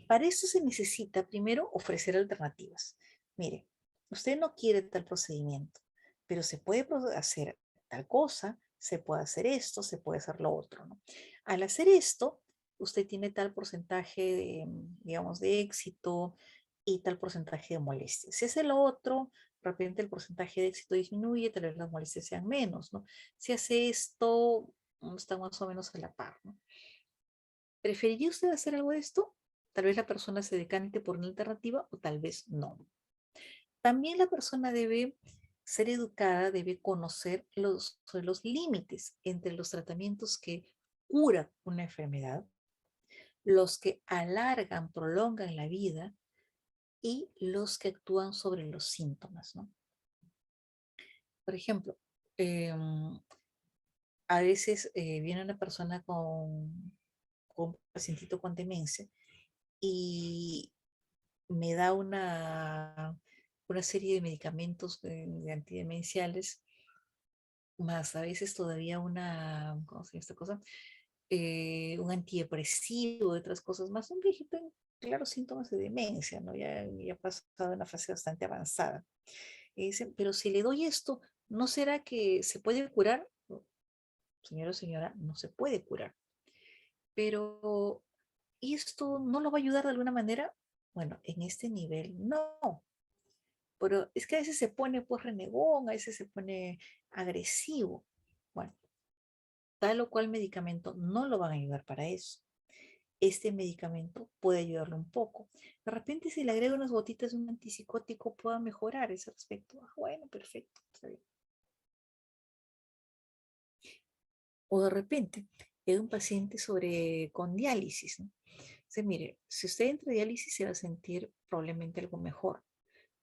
Para eso se necesita primero ofrecer alternativas. Mire, usted no quiere tal procedimiento, pero se puede hacer tal cosa, se puede hacer esto, se puede hacer lo otro, ¿no? Al hacer esto, usted tiene tal porcentaje de, digamos, de éxito y tal porcentaje de molestia. Si hace lo otro, de repente el porcentaje de éxito disminuye, tal vez las molestias sean menos, ¿no? Si hace esto, está más o menos a la par, ¿no? ¿Preferiría usted hacer algo de esto? Tal vez la persona se decante por una alternativa o tal vez no. También la persona debe ser educada, debe conocer los límites entre los tratamientos que curan una enfermedad, los que alargan, prolongan la vida y los que actúan sobre los síntomas, ¿no? Por ejemplo, a veces viene una persona con un pacientito con demencia y me da una serie de medicamentos de antidemenciales, más a veces todavía ¿cómo se llama esta cosa? Un antidepresivo, otras cosas más. Un viejito en claros síntomas de demencia, ¿no? Ya ha pasado una fase bastante avanzada. Y dicen, pero si le doy esto, ¿no será que se puede curar? No, señor o señora, no se puede curar. Pero, ¿y esto no lo va a ayudar de alguna manera? Bueno, en este nivel no. Pero es que a veces se pone pues renegón, a veces se pone agresivo. Bueno, tal o cual medicamento no lo van a ayudar para eso. Este medicamento puede ayudarle un poco. De repente, si le agrega unas gotitas de un antipsicótico, pueda mejorar ese aspecto. Ah, bueno, perfecto, está bien. O de repente, hay un paciente con diálisis, ¿no? Dice, mire, si usted entra a diálisis se va a sentir probablemente algo mejor.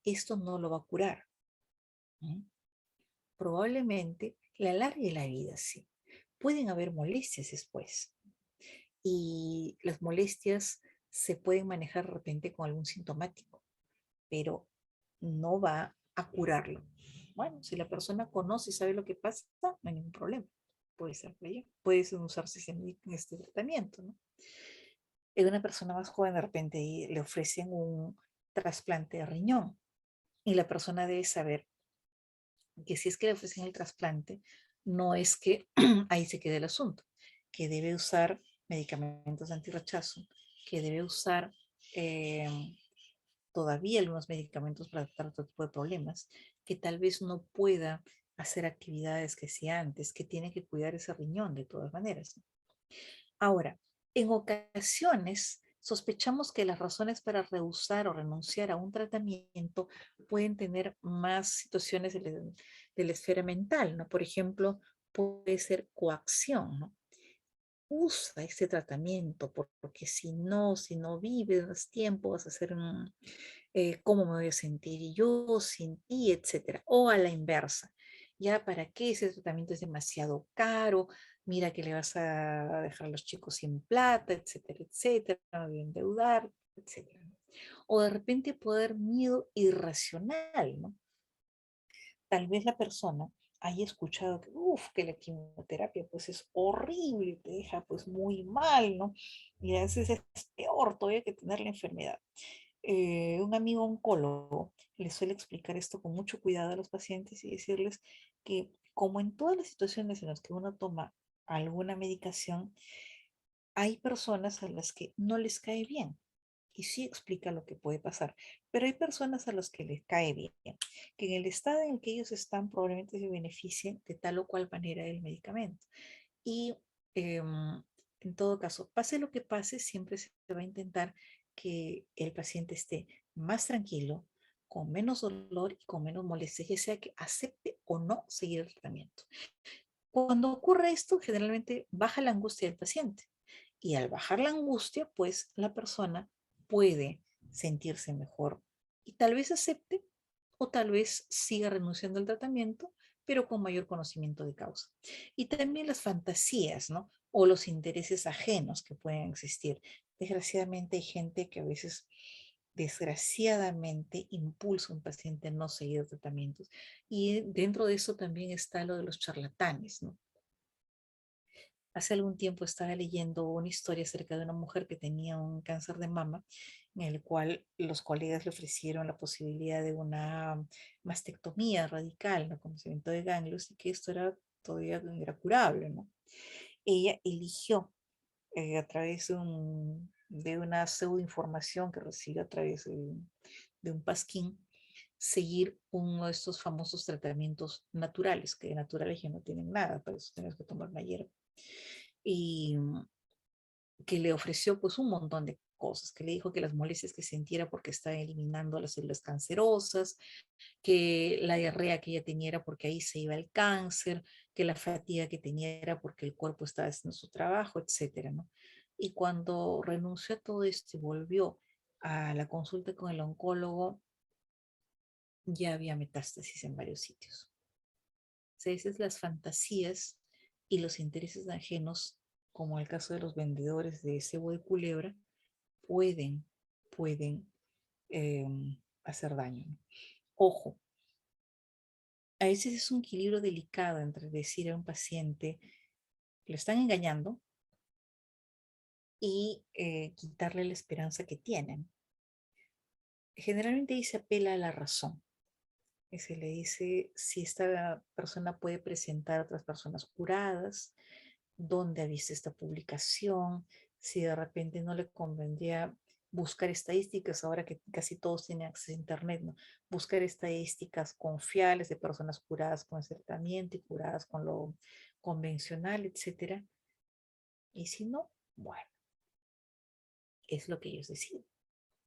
Esto no lo va a curar. ¿Mm? Probablemente le alargue la vida, sí. Pueden haber molestias después. Y las molestias se pueden manejar de repente con algún sintomático, pero no va a curarlo. Bueno, si la persona conoce y sabe lo que pasa, no hay ningún problema. Puede ser por ello. Puede usarse este tratamiento, ¿no? En una persona más joven, de repente le ofrecen un trasplante de riñón y la persona debe saber que si es que le ofrecen el trasplante, no es que ahí se quede el asunto, que debe usar medicamentos antirrechazo, que debe usar eh, todavía algunos medicamentos para tratar otro tipo de problemas, que tal vez no pueda hacer actividades que hacía antes, que tiene que cuidar ese riñón de todas maneras. Ahora, en ocasiones sospechamos que las razones para rehusar o renunciar a un tratamiento pueden tener más situaciones de la esfera mental, ¿no? Por ejemplo, puede ser coacción, ¿no? Usa este tratamiento porque si no vives más tiempo vas a hacer cómo me voy a sentir yo sin ti, etcétera. O a la inversa, ya para qué ese tratamiento es demasiado caro, mira que le vas a dejar a los chicos sin plata, etcétera, etcétera, me voy a endeudar, etcétera. O de repente puede haber miedo irracional, ¿no? Tal vez la persona haya escuchado que, que la quimioterapia pues es horrible, te deja pues muy mal, ¿no? Y a veces es peor todavía que tener la enfermedad. Un amigo oncólogo le suele explicar esto con mucho cuidado a los pacientes y decirles que como en todas las situaciones en las que uno toma alguna medicación, hay personas a las que no les cae bien y sí explica lo que puede pasar, pero hay personas a las que les cae bien, que en el estado en el que ellos están probablemente se beneficien de tal o cual manera del medicamento. Y en todo caso, pase lo que pase, siempre se va a intentar que el paciente esté más tranquilo, con menos dolor y con menos molestia, ya sea que acepte o no seguir el tratamiento. Cuando ocurre esto, generalmente baja la angustia del paciente. Y al bajar la angustia, pues la persona puede sentirse mejor y tal vez acepte o tal vez siga renunciando al tratamiento, pero con mayor conocimiento de causa. Y también las fantasías, ¿no? O los intereses ajenos que pueden existir. Desgraciadamente hay gente que a veces, desgraciadamente, impulsa a un paciente a no seguir tratamientos. Y dentro de eso también está lo de los charlatanes, ¿no? Hace algún tiempo estaba leyendo una historia acerca de una mujer que tenía un cáncer de mama, en el cual los colegas le ofrecieron la posibilidad de una mastectomía radical, ¿no? Conocimiento de ganglios, y que esto todavía era curable, ¿no? Ella eligió a través de una pseudoinformación que recibió a través de un pasquín, seguir uno de estos famosos tratamientos naturales, que de naturales ya no tienen nada, para eso tienes que tomar una hierba y que le ofreció pues un montón de cosas, que le dijo que las molestias que sintiera porque estaba eliminando las células cancerosas, que la diarrea que ella tenía era porque ahí se iba el cáncer, que la fatiga que tenía era porque el cuerpo estaba haciendo su trabajo, etcétera, ¿no? Y cuando renunció a todo esto y volvió a la consulta con el oncólogo, ya había metástasis en varios sitios. sea, a veces las fantasías y los intereses ajenos, como el caso de los vendedores de cebo de culebra, pueden, pueden hacer daño. Ojo, a veces es un equilibrio delicado entre decir a un paciente que lo están engañando y quitarle la esperanza que tienen. Generalmente ahí se apela a la razón. Y se le dice si esta persona puede presentar a otras personas curadas, dónde ha visto esta publicación, si de repente no le convendría buscar estadísticas, ahora que casi todos tienen acceso a Internet, ¿no? Buscar estadísticas confiables de personas curadas con ese tratamiento y curadas con lo convencional, etcétera. Y si no, bueno, es lo que ellos deciden,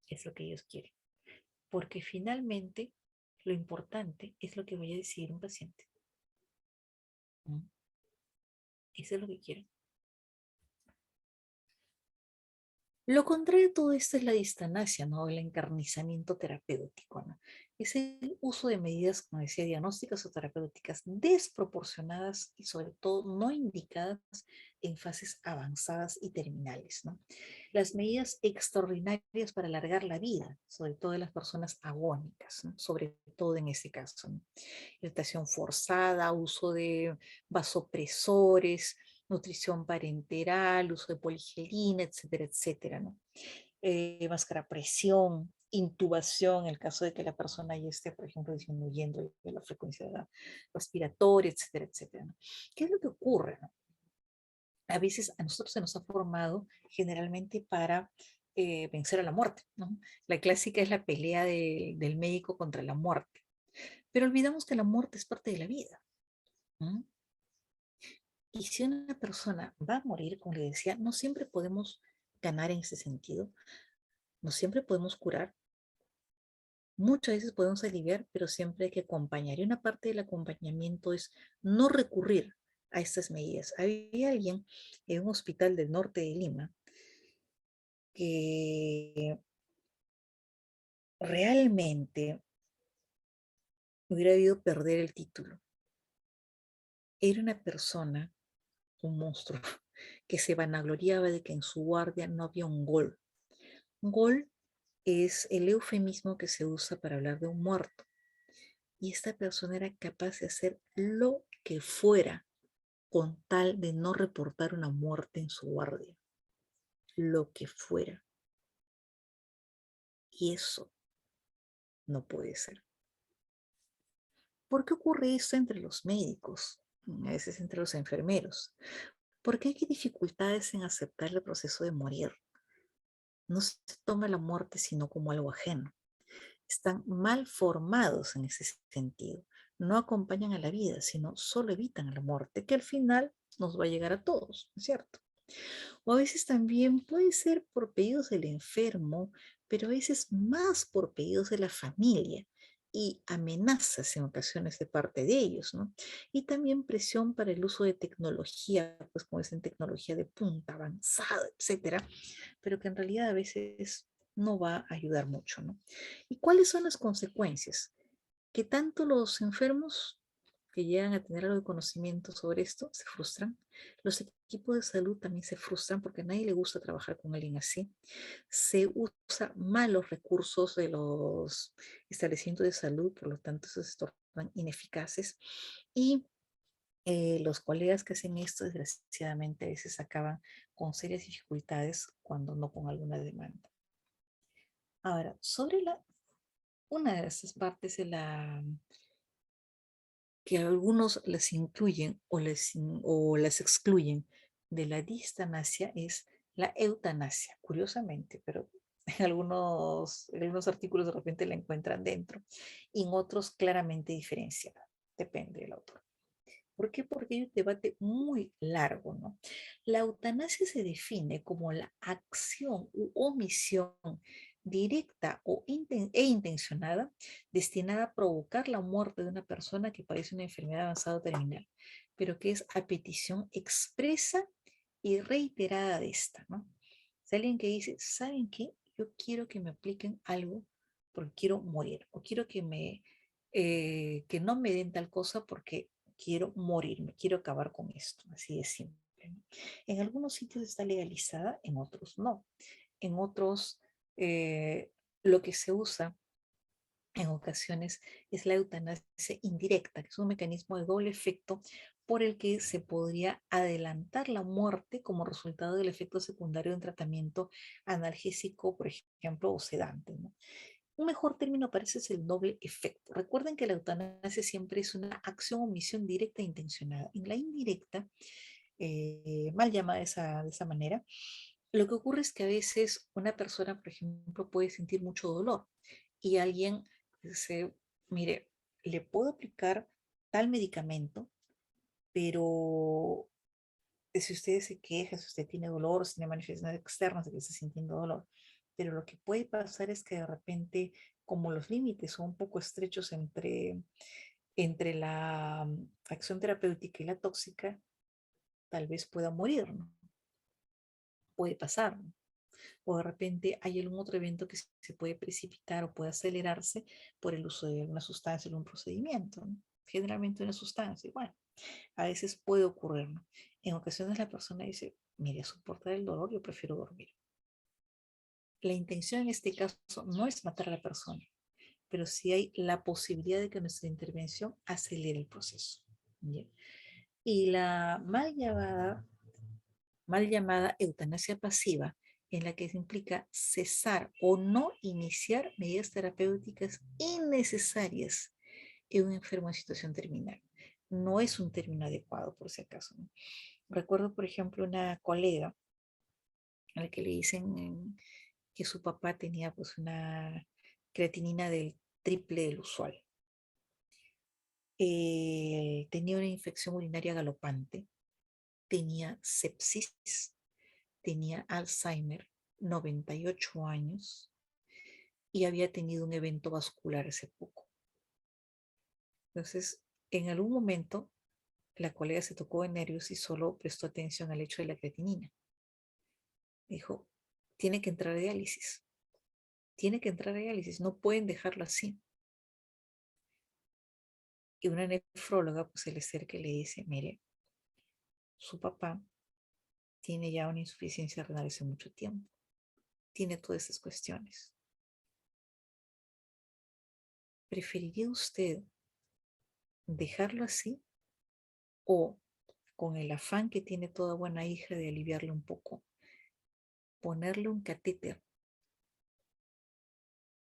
es lo que ellos quieren. Porque finalmente lo importante es lo que vaya a decidir un paciente. ¿Mm? Eso es lo que quieren. Lo contrario de todo esto es la distanasia, ¿no? El encarnizamiento terapéutico, ¿no? Es el uso de medidas, como decía, diagnósticas o terapéuticas desproporcionadas y sobre todo no indicadas en fases avanzadas y terminales, ¿no? Las medidas extraordinarias para alargar la vida, sobre todo de las personas agónicas, ¿no? Sobre todo en ese caso, ¿no? Hidratación forzada, uso de vasopresores, nutrición parenteral, uso de poligelina, etcétera, etcétera, ¿no? Máscara a presión, intubación, en el caso de que la persona ya esté, por ejemplo, disminuyendo de la frecuencia respiratoria, etcétera, etcétera, ¿no? ¿Qué es lo que ocurre, no? A veces a nosotros se nos ha formado generalmente para vencer a la muerte, ¿no? La clásica es la pelea del médico contra la muerte, pero olvidamos que la muerte es parte de la vida, ¿no? Y si una persona va a morir, como le decía, no siempre podemos ganar en ese sentido, no siempre podemos curar, muchas veces podemos aliviar, pero siempre hay que acompañar. Y una parte del acompañamiento es no recurrir a estas medidas. Había alguien en un hospital del norte de Lima que realmente hubiera debido perder el título. Era una persona, un monstruo, que se vanagloriaba de que en su guardia no había un gol. Un gol es el eufemismo que se usa para hablar de un muerto. Y esta persona era capaz de hacer lo que fuera con tal de no reportar una muerte en su guardia. Lo que fuera. Y eso no puede ser. ¿Por qué ocurre esto entre los médicos? A veces entre los enfermeros. Porque hay dificultades en aceptar el proceso de morir. No se toma la muerte sino como algo ajeno. Están mal formados en ese sentido. No acompañan a la vida, sino solo evitan a la muerte, que al final nos va a llegar a todos, ¿no es cierto? O a veces también puede ser por pedidos del enfermo, pero a veces más por pedidos de la familia y amenazas en ocasiones de parte de ellos, ¿no? Y también presión para el uso de tecnología, pues como es en tecnología de punta, avanzada, etcétera, pero que en realidad a veces no va a ayudar mucho, ¿no? ¿Y cuáles son las consecuencias? Que tanto los enfermos que llegan a tener algo de conocimiento sobre esto se frustran. Los equipos de salud también se frustran porque a nadie le gusta trabajar con alguien así. Se usa mal los recursos de los establecimientos de salud, por lo tanto, esos se tornan ineficaces. Y los colegas que hacen esto, desgraciadamente, a veces acaban con serias dificultades cuando no con alguna demanda. Ahora, sobre una de esas partes de que algunos las incluyen o las excluyen de la distanasia es la eutanasia, curiosamente, pero en algunos artículos de repente la encuentran dentro y en otros claramente diferenciada, depende del autor. ¿Por qué? Porque hay un debate muy largo, ¿no? La eutanasia se define como la acción u omisión directa e intencionada destinada a provocar la muerte de una persona que padece una enfermedad avanzada o terminal, pero que es a petición expresa y reiterada de esta, ¿no? Es alguien que dice, ¿saben qué? Yo quiero que me apliquen algo porque quiero morir, o quiero que no me den tal cosa porque quiero morirme, quiero acabar con esto, así de simple, ¿no? En algunos sitios está legalizada, en otros no. En otros, lo que se usa en ocasiones es la eutanasia indirecta, que es un mecanismo de doble efecto por el que se podría adelantar la muerte como resultado del efecto secundario de un tratamiento analgésico, por ejemplo, o sedante, ¿no? Un mejor término para eso es el doble efecto. Recuerden que la eutanasia siempre es una acción o omisión directa e intencionada. En la indirecta, mal llamada de esa manera, lo que ocurre es que a veces una persona, por ejemplo, puede sentir mucho dolor y alguien dice, mire, le puedo aplicar tal medicamento, pero si usted se queja, si usted tiene dolor, si tiene manifestaciones externas de que está sintiendo dolor, pero lo que puede pasar es que de repente, como los límites son un poco estrechos entre la acción terapéutica y la tóxica, tal vez pueda morir, ¿no? Puede pasar, ¿no? O de repente hay algún otro evento que se puede precipitar o puede acelerarse por el uso de alguna sustancia o un procedimiento, ¿no? Generalmente una sustancia. Y bueno, a veces puede ocurrir, ¿no? En ocasiones la persona dice, mire, soportar el dolor, yo prefiero dormir. La intención en este caso no es matar a la persona, pero sí hay la posibilidad de que nuestra intervención acelere el proceso. ¿Bien? Y la mal llamada eutanasia pasiva, en la que se implica cesar o no iniciar medidas terapéuticas innecesarias en un enfermo en situación terminal. No es un término adecuado, por si acaso, ¿no? Recuerdo, por ejemplo, una colega a la que le dicen que su papá tenía pues una creatinina del triple del usual. Tenía una infección urinaria galopante, tenía sepsis, tenía Alzheimer, 98 años y había tenido un evento vascular hace poco. Entonces, en algún momento, la colega se tocó de nervios y solo prestó atención al hecho de la creatinina. Dijo, tiene que entrar a diálisis, tiene que entrar a diálisis, no pueden dejarlo así. Y una nefróloga pues se le acerca y le dice, mire, su papá tiene ya una insuficiencia renal hace mucho tiempo, tiene todas esas cuestiones. ¿Preferiría usted dejarlo así o, con el afán que tiene toda buena hija de aliviarle un poco, ponerle un catéter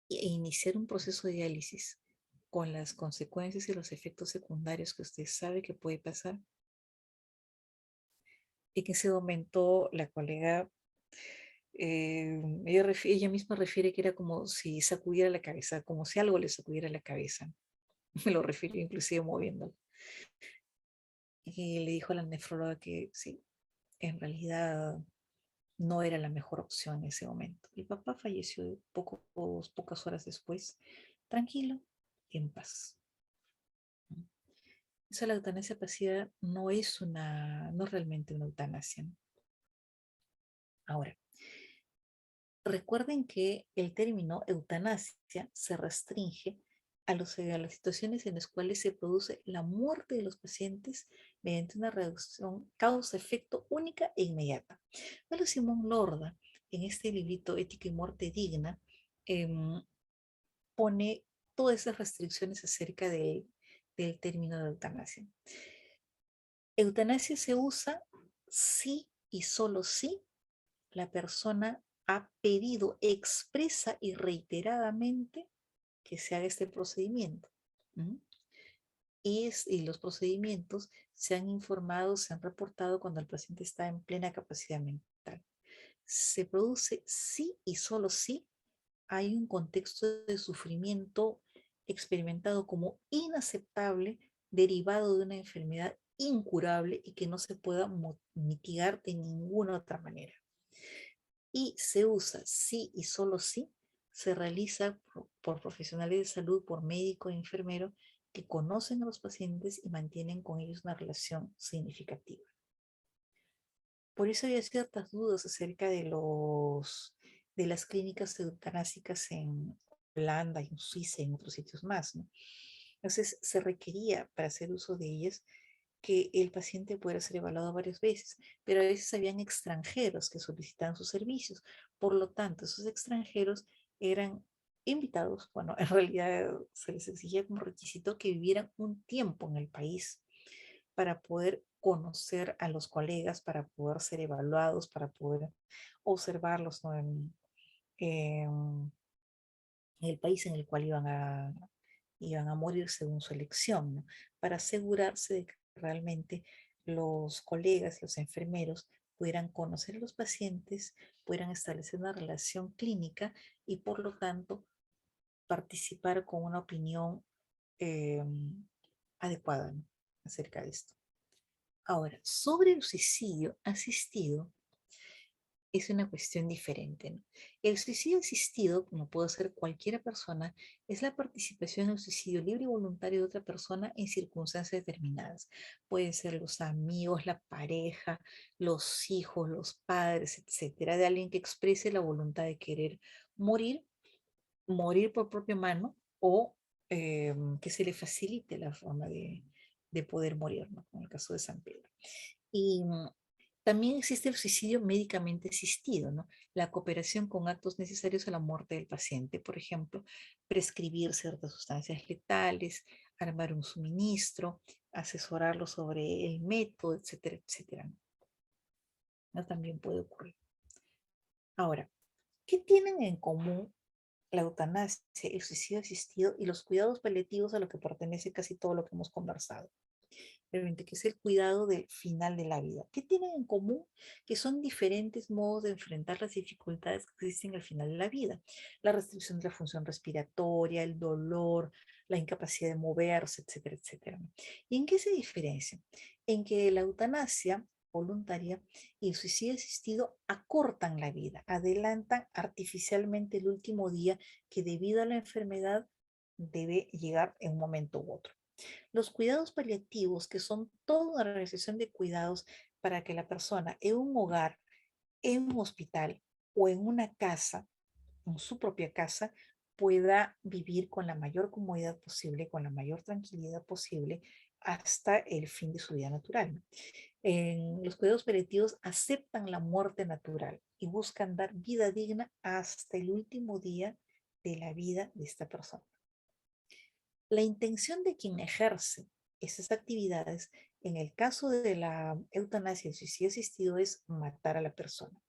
e iniciar un proceso de diálisis con las consecuencias y los efectos secundarios que usted sabe que puede pasar? En ese momento la colega, ella misma refiere que era como si sacudiera la cabeza, como si algo le sacudiera la cabeza. Me lo refirió inclusive moviéndolo. Y le dijo a la nefróloga que sí, en realidad no era la mejor opción en ese momento. El papá falleció pocas horas después, tranquilo y en paz. Esa la eutanasia pasiva no es realmente una eutanasia, ¿no? Ahora, recuerden que el término eutanasia se restringe a las situaciones en las cuales se produce la muerte de los pacientes mediante una reducción causa-efecto única e inmediata. Pero Simón Lorda, en este librito Ética y Muerte Digna, em, pone todas esas restricciones acerca del término de eutanasia. Eutanasia se usa si y solo si la persona ha pedido expresa y reiteradamente que se haga este procedimiento. ¿Mm? Y los procedimientos se han informado, se han reportado cuando el paciente está en plena capacidad mental. Se produce sí y solo si hay un contexto de sufrimiento experimentado como inaceptable derivado de una enfermedad incurable y que no se pueda mitigar de ninguna otra manera. Y se usa sí y solo sí se realiza por profesionales de salud, por médico e enfermero que conocen a los pacientes y mantienen con ellos una relación significativa. Por eso había ciertas dudas acerca de las clínicas eutanásicas en Holanda, en Suiza y en otros sitios más, ¿no? Entonces, se requería para hacer uso de ellas que el paciente pudiera ser evaluado varias veces, pero a veces habían extranjeros que solicitaban sus servicios. Por lo tanto, esos extranjeros eran invitados, bueno, en realidad se les exigía como requisito que vivieran un tiempo en el país para poder conocer a los colegas, para poder ser evaluados, para poder observarlos, ¿no? En el país en el cual iban a morir según su elección, ¿no? Para asegurarse de que realmente los colegas, los enfermeros, pudieran conocer a los pacientes, pudieran establecer una relación clínica y por lo tanto participar con una opinión eh, adecuada, ¿no? Acerca de esto. Ahora, sobre el suicidio asistido, es una cuestión diferente, ¿no? El suicidio asistido, como puede ser cualquier persona, es la participación en el suicidio libre y voluntario de otra persona en circunstancias determinadas. Pueden ser los amigos, la pareja, los hijos, los padres, etcétera, de alguien que exprese la voluntad de querer morir, morir por propia mano o que se le facilite la forma de poder morir, ¿no? En el caso de San Pedro. Y también existe el suicidio médicamente asistido, ¿no? La cooperación con actos necesarios a la muerte del paciente, por ejemplo, prescribir ciertas sustancias letales, armar un suministro, asesorarlo sobre el método, etcétera, etcétera, ¿no? ¿No? También puede ocurrir. Ahora, ¿qué tienen en común la eutanasia, el suicidio asistido y los cuidados paliativos a lo que pertenece casi todo lo que hemos conversado? Realmente, que es el cuidado del final de la vida. ¿Qué tienen en común? Que son diferentes modos de enfrentar las dificultades que existen al final de la vida. La restricción de la función respiratoria, el dolor, la incapacidad de moverse, etcétera, etcétera. ¿Y en qué se diferencia? En que la eutanasia voluntaria y el suicidio asistido acortan la vida, adelantan artificialmente el último día que debido a la enfermedad debe llegar en un momento u otro. Los cuidados paliativos, que son toda una organización de cuidados para que la persona en un hogar, en un hospital o en una casa, en su propia casa, pueda vivir con la mayor comodidad posible, con la mayor tranquilidad posible hasta el fin de su vida natural. En los cuidados paliativos aceptan la muerte natural y buscan dar vida digna hasta el último día de la vida de esta persona. La intención de quien ejerce esas actividades, en el caso de la eutanasia y el suicidio asistido, es matar a la persona.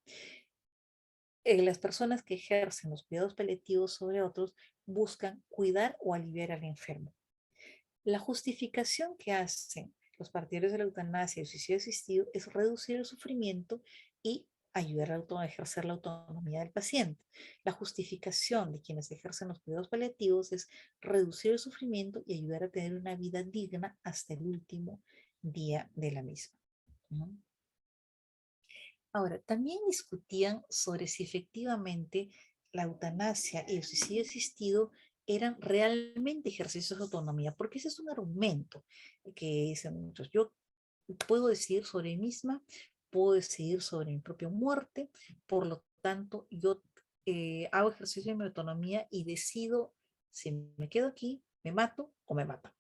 Las personas que ejercen los cuidados paliativos sobre otros buscan cuidar o aliviar al enfermo. La justificación que hacen los partidarios de la eutanasia y el suicidio asistido es reducir el sufrimiento y ayudar a ejercer la autonomía del paciente. La justificación de quienes ejercen los cuidados paliativos es reducir el sufrimiento y ayudar a tener una vida digna hasta el último día de la misma, ¿no? Ahora, también discutían sobre si efectivamente la eutanasia y el suicidio asistido eran realmente ejercicios de autonomía, porque ese es un argumento que dicen muchos. Yo puedo decidir sobre mí misma, puedo decidir sobre mi propia muerte, por lo tanto, yo hago ejercicio de mi autonomía y decido si me quedo aquí, me mato o me mata,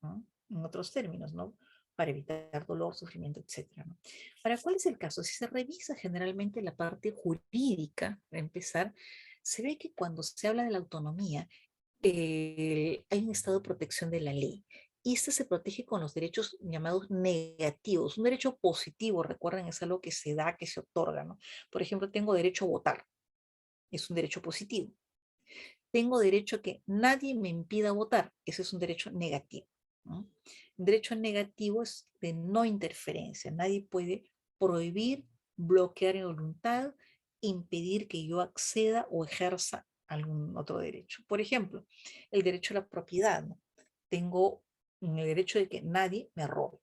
¿no? En otros términos, ¿no? Para evitar dolor, sufrimiento, etcétera, ¿no? Ahora, ¿cuál es el caso? Si se revisa generalmente la parte jurídica, para empezar, se ve que cuando se habla de la autonomía, hay un estado de protección de la ley. Y este se protege con los derechos llamados negativos. Un derecho positivo, recuerden, es algo que se da, que se otorga, ¿no? Por ejemplo, tengo derecho a votar. Es un derecho positivo. Tengo derecho a que nadie me impida votar. Ese es un derecho negativo, ¿no? Un derecho negativo es de no interferencia. Nadie puede prohibir, bloquear mi voluntad, impedir que yo acceda o ejerza algún otro derecho. Por ejemplo, el derecho a la propiedad, ¿no? Tengo el derecho de que nadie me robe.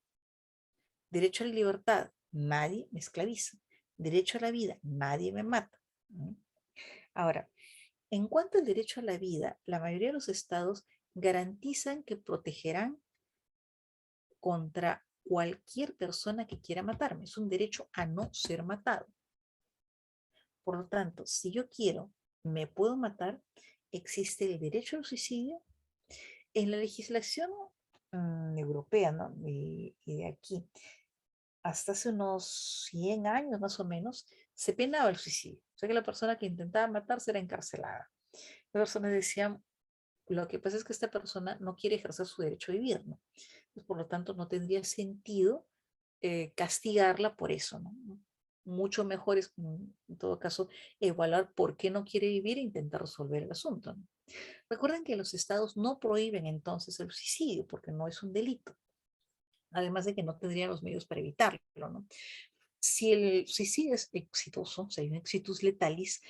Derecho a la libertad, nadie me esclaviza. Derecho a la vida, nadie me mata, ¿no? Ahora, en cuanto al derecho a la vida, la mayoría de los estados garantizan que protegerán contra cualquier persona que quiera matarme. Es un derecho a no ser matado. Por lo tanto, si yo quiero, me puedo matar, existe el derecho al suicidio En la legislación europea, ¿no? Y de aquí, hasta hace unos 100 años más o menos, se penaba el suicidio. O sea que la persona que intentaba matarse era encarcelada. Las personas decían, lo que pasa es que esta persona no quiere ejercer su derecho a vivir, ¿no? Pues, por lo tanto, no tendría sentido castigarla por eso, ¿no? Mucho mejor es, en todo caso, evaluar por qué no quiere vivir e intentar resolver el asunto, ¿no? Recuerden que los estados no prohíben entonces el suicidio porque no es un delito, además de que no tendrían los medios para evitarlo, ¿no? Si el suicidio es exitoso, o sea, hay un exitus letalis,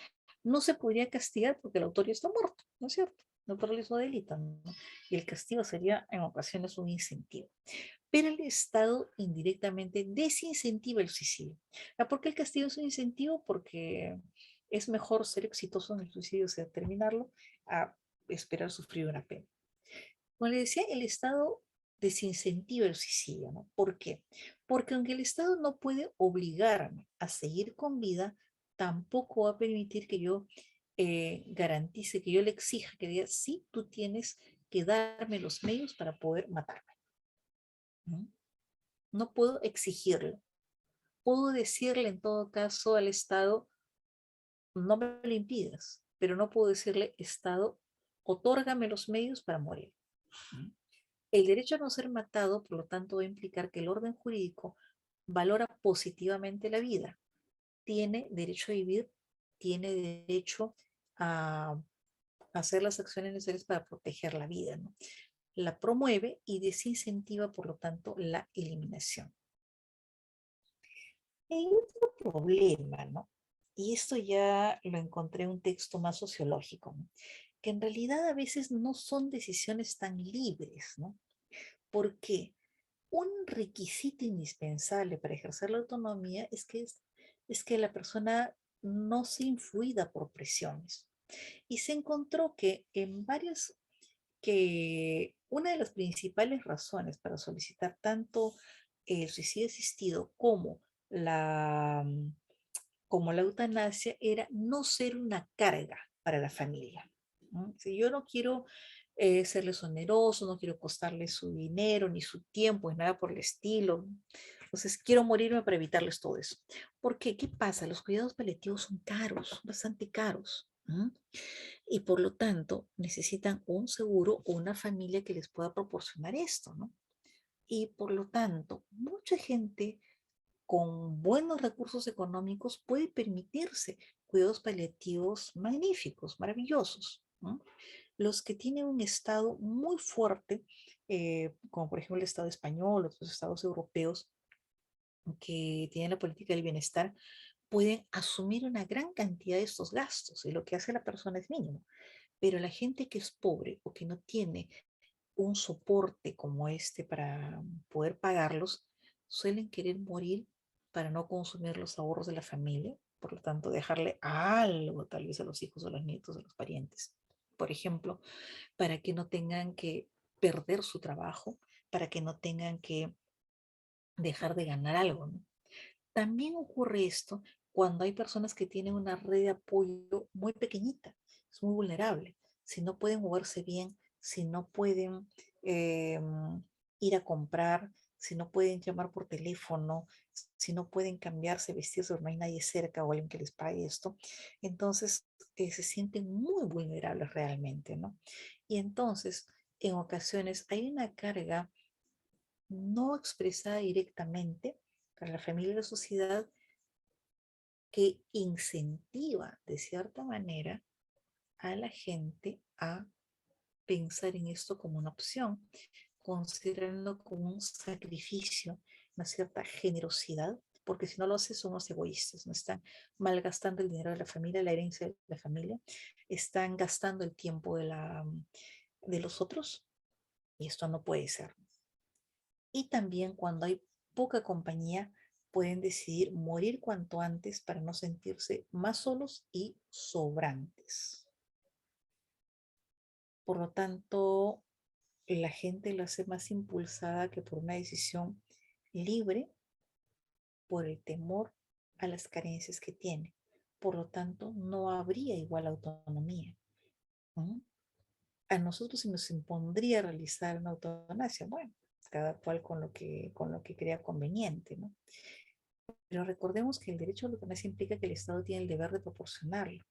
no se podría castigar porque el autor ya está muerto, ¿no es cierto? No por el mismo delito, ¿no? Y el castigo sería en ocasiones un incentivo. Pero el Estado indirectamente desincentiva el suicidio. ¿Por qué el castigo es un incentivo? Porque es mejor ser exitoso en el suicidio, o sea, terminarlo, a esperar sufrir una pena. Como le decía, el Estado desincentiva el suicidio, ¿no? ¿Por qué? Porque aunque el Estado no puede obligarme a seguir con vida, tampoco va a permitir que yo garantice, que yo le exija, que diga, sí, tú tienes que darme los medios para poder matarme, ¿no? No puedo exigirlo. Puedo decirle en todo caso al Estado, no me lo impidas, pero no puedo decirle, Estado, otórgame los medios para morir. El derecho a no ser matado, por lo tanto, va a implicar que el orden jurídico valora positivamente la vida. Tiene derecho a vivir, tiene derecho a hacer las acciones necesarias para proteger la vida, ¿no? La promueve y desincentiva, por lo tanto, la eliminación. Hay otro problema, ¿no? Y esto ya lo encontré en un texto más sociológico, ¿no? Que en realidad a veces no son decisiones tan libres, ¿no? ¿Por qué? Un requisito indispensable para ejercer la autonomía es que la persona no sea influida por presiones. Y se encontró que en varias, que una de las principales razones para solicitar tanto el suicidio asistido la, como la eutanasia era no ser una carga para la familia, ¿no? Si yo no quiero serles oneroso, no quiero costarle su dinero, ni su tiempo, ni nada por el estilo. Entonces, quiero morirme para evitarles todo eso. ¿Por qué? ¿Qué pasa? Los cuidados paliativos son caros, bastante caros. Y por lo tanto, necesitan un seguro o una familia que les pueda proporcionar esto, ¿no? Y por lo tanto, mucha gente con buenos recursos económicos puede permitirse cuidados paliativos magníficos, maravillosos, ¿no? Los que tienen un Estado muy fuerte, como por ejemplo el Estado español, otros estados europeos que tienen la política del bienestar, pueden asumir una gran cantidad de estos gastos y lo que hace la persona es mínimo. Pero la gente que es pobre o que no tiene un soporte como este para poder pagarlos, suelen querer morir para no consumir los ahorros de la familia, por lo tanto dejarle algo tal vez a los hijos, a los nietos, a los parientes. Por ejemplo, para que no tengan que perder su trabajo, para que no tengan que dejar de ganar algo, ¿no? También ocurre esto cuando hay personas que tienen una red de apoyo muy pequeñita, es muy vulnerable. Si no pueden moverse bien, si no pueden eh, ir a comprar, si no pueden llamar por teléfono, si no pueden cambiarse, vestirse, o no hay nadie cerca o alguien que les pague esto, entonces se sienten muy vulnerables realmente, ¿no? Y entonces, en ocasiones hay una carga no expresada directamente para la familia y la sociedad que incentiva de cierta manera a la gente a pensar en esto como una opción, considerando como un sacrificio, una cierta generosidad, porque si no lo hacen son los egoístas, no están malgastando el dinero de la familia, la herencia de la familia, están gastando el tiempo de los otros y esto no puede ser. Y también cuando hay poca compañía, pueden decidir morir cuanto antes para no sentirse más solos y sobrantes. Por lo tanto, la gente lo hace más impulsada que por una decisión libre por el temor a las carencias que tiene. Por lo tanto, no habría igual autonomía. ¿Mm? a nosotros se nos impondría realizar una eutanasia. Bueno, cada cual con lo que crea conveniente, ¿no? Pero recordemos que el derecho a la eutanasia implica que el Estado tiene el deber de proporcionarlo,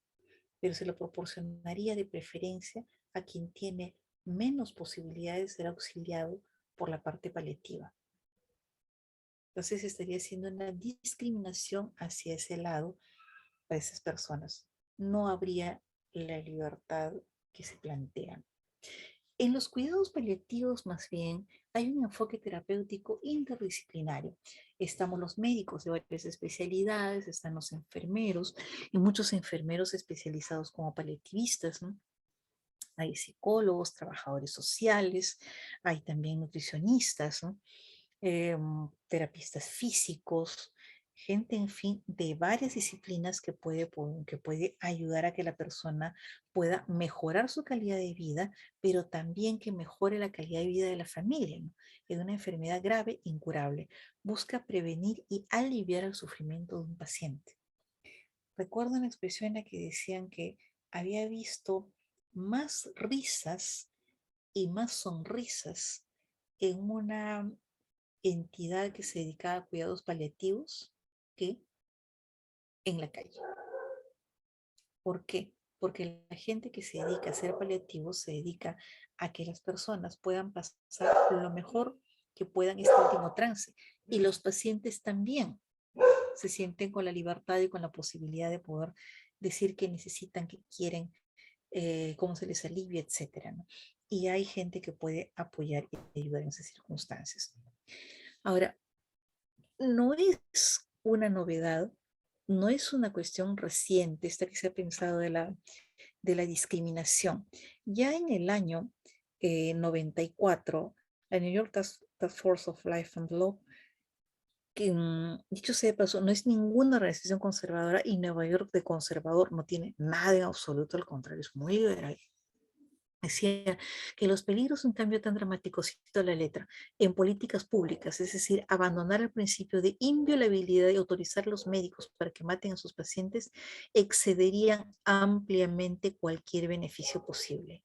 pero se lo proporcionaría de preferencia a quien tiene menos posibilidades de ser auxiliado por la parte paliativa. Entonces estaría haciendo una discriminación hacia ese lado a esas personas. No habría la libertad que se plantea. En los cuidados paliativos, más bien, hay un enfoque terapéutico interdisciplinario. Estamos los médicos de varias especialidades, están los enfermeros y muchos enfermeros especializados como paliativistas, ¿no? Hay psicólogos, trabajadores sociales, hay también nutricionistas, ¿no? Terapistas físicos, gente, en fin, de varias disciplinas que puede ayudar a que la persona pueda mejorar su calidad de vida, pero también que mejore la calidad de vida de la familia, ¿no? Es una enfermedad grave, incurable. Busca prevenir y aliviar el sufrimiento de un paciente. Recuerdo una expresión en la que decían que había visto más risas y más sonrisas en una entidad que se dedicaba a cuidados paliativos que en la calle. ¿Por qué? Porque la gente que se dedica a hacer paliativos se dedica a que las personas puedan pasar lo mejor que puedan este último trance. Y los pacientes también se sienten con la libertad y con la posibilidad de poder decir que necesitan, que quieren, cómo se les alivia, etcétera, ¿no? Y hay gente que puede apoyar y ayudar en esas circunstancias. Ahora, no es una novedad, no es una cuestión reciente esta que se ha pensado de la discriminación. Ya en el año 94, la New York Task Force of Life and Law, que dicho sea de paso, no es ninguna organización conservadora y Nueva York de conservador no tiene nada en absoluto, al contrario, es muy liberal. Decía que los peligros de un cambio tan dramático, cito la letra, en políticas públicas, es decir, abandonar el principio de inviolabilidad y autorizar a los médicos para que maten a sus pacientes, excederían ampliamente cualquier beneficio posible.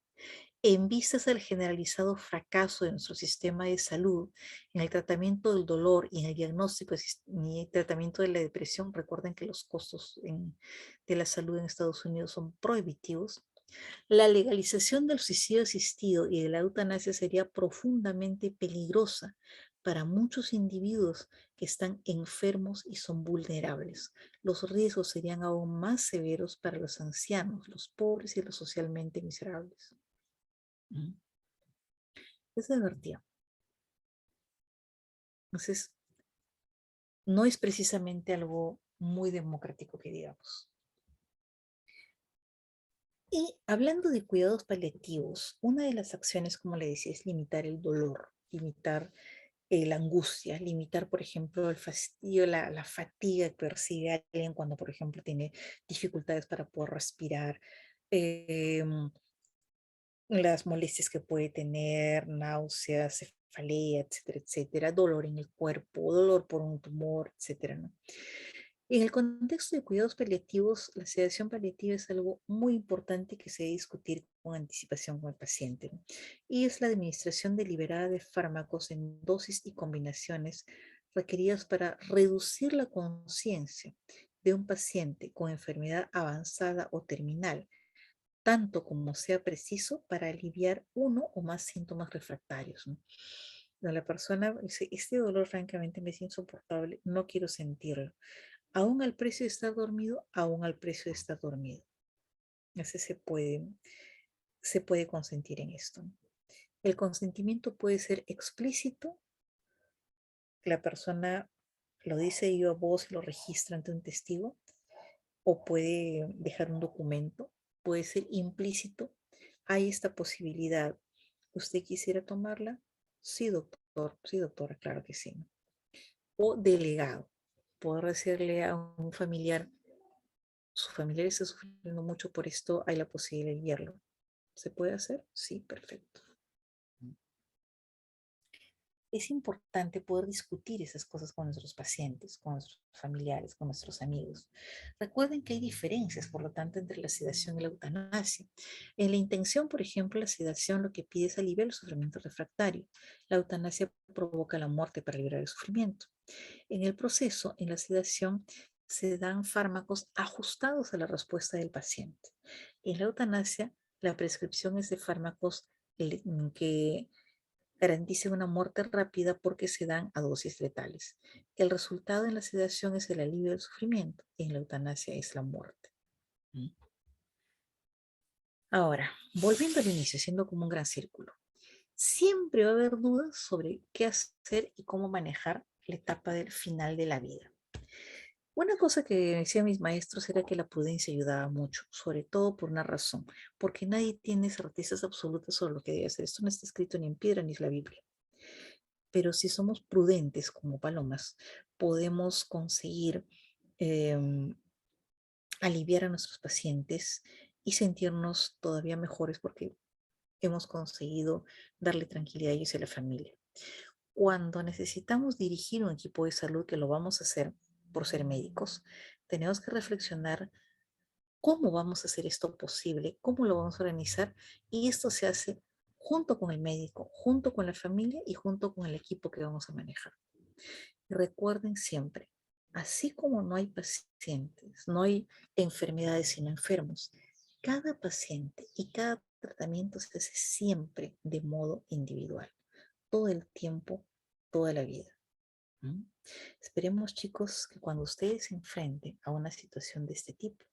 En vistas al generalizado fracaso de nuestro sistema de salud en el tratamiento del dolor y en el diagnóstico y el tratamiento de la depresión, recuerden que los costos de la salud en Estados Unidos son prohibitivos. La legalización del suicidio asistido y de la eutanasia sería profundamente peligrosa para muchos individuos que están enfermos y son vulnerables. Los riesgos serían aún más severos para los ancianos, los pobres y los socialmente miserables. Es advertido. Entonces, no es precisamente algo muy democrático que digamos. Y hablando de cuidados paliativos, una de las acciones, como le decía, es limitar el dolor, limitar la angustia, limitar, por ejemplo, el fastidio, la fatiga que percibe alguien cuando, por ejemplo, tiene dificultades para poder respirar, eh, las molestias que puede tener, náuseas, cefalea, etcétera, etcétera, dolor en el cuerpo, dolor por un tumor, etcétera, ¿no? En el contexto de cuidados paliativos, la sedación paliativa es algo muy importante que se debe discutir con anticipación con el paciente, ¿no? Y es la administración deliberada de fármacos en dosis y combinaciones requeridas para reducir la conciencia de un paciente con enfermedad avanzada o terminal, tanto como sea preciso para aliviar uno o más síntomas refractarios, ¿no? La persona dice, este dolor francamente me es insoportable, no quiero sentirlo. Aún al precio de estar dormido, aún al precio de estar dormido. Así se puede consentir en esto. El consentimiento puede ser explícito, la persona lo dice viva voz y lo registra ante un testigo, o puede dejar un documento, puede ser implícito. Hay esta posibilidad. ¿Usted quisiera tomarla? Sí, doctor. Sí, doctora, claro que sí. O delegado. Poder decirle a un familiar, su familiar está sufriendo mucho por esto, hay la posibilidad de guiarlo. ¿Se puede hacer? Sí, perfecto. Es importante poder discutir esas cosas con nuestros pacientes, con nuestros familiares, con nuestros amigos. Recuerden que hay diferencias, por lo tanto, entre la sedación y la eutanasia. En la intención, por ejemplo, la sedación lo que pide es aliviar el sufrimiento refractario. La eutanasia provoca la muerte para liberar el sufrimiento. En el proceso, en la sedación, se dan fármacos ajustados a la respuesta del paciente. En la eutanasia, la prescripción es de fármacos que garanticen una muerte rápida porque se dan a dosis letales. El resultado en la sedación es el alivio del sufrimiento y en la eutanasia es la muerte. Ahora, volviendo al inicio, siendo como un gran círculo, siempre va a haber dudas sobre qué hacer y cómo manejar la etapa del final de la vida. Una cosa que decían mis maestros era que la prudencia ayudaba mucho, sobre todo por una razón, porque nadie tiene certezas absolutas sobre lo que debe hacer. Esto no está escrito ni en piedra ni en la Biblia. Pero si somos prudentes como palomas, podemos conseguir em, aliviar a nuestros pacientes y sentirnos todavía mejores porque hemos conseguido darle tranquilidad a ellos y a la familia. Cuando necesitamos dirigir un equipo de salud, que lo vamos a hacer por ser médicos, tenemos que reflexionar cómo vamos a hacer esto posible, cómo lo vamos a organizar, y esto se hace junto con el médico, junto con la familia y junto con el equipo que vamos a manejar. Y recuerden siempre, así como no hay pacientes, no hay enfermedades sino enfermos, cada paciente y cada tratamiento se hace siempre de modo individual, todo el tiempo, toda la vida. ¿Mm? Esperemos, chicos, que cuando ustedes se enfrenten a una situación de este tipo,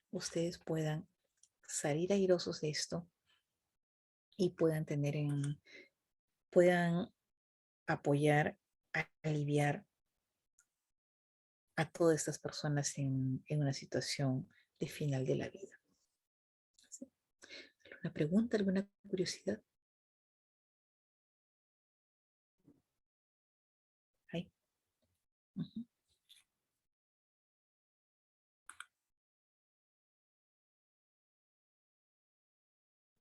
ustedes puedan salir airosos de esto y puedan apoyar, aliviar a todas estas personas en una situación de final de la vida. ¿Sí? ¿Alguna pregunta, alguna curiosidad? ¿Hay? Uh-huh.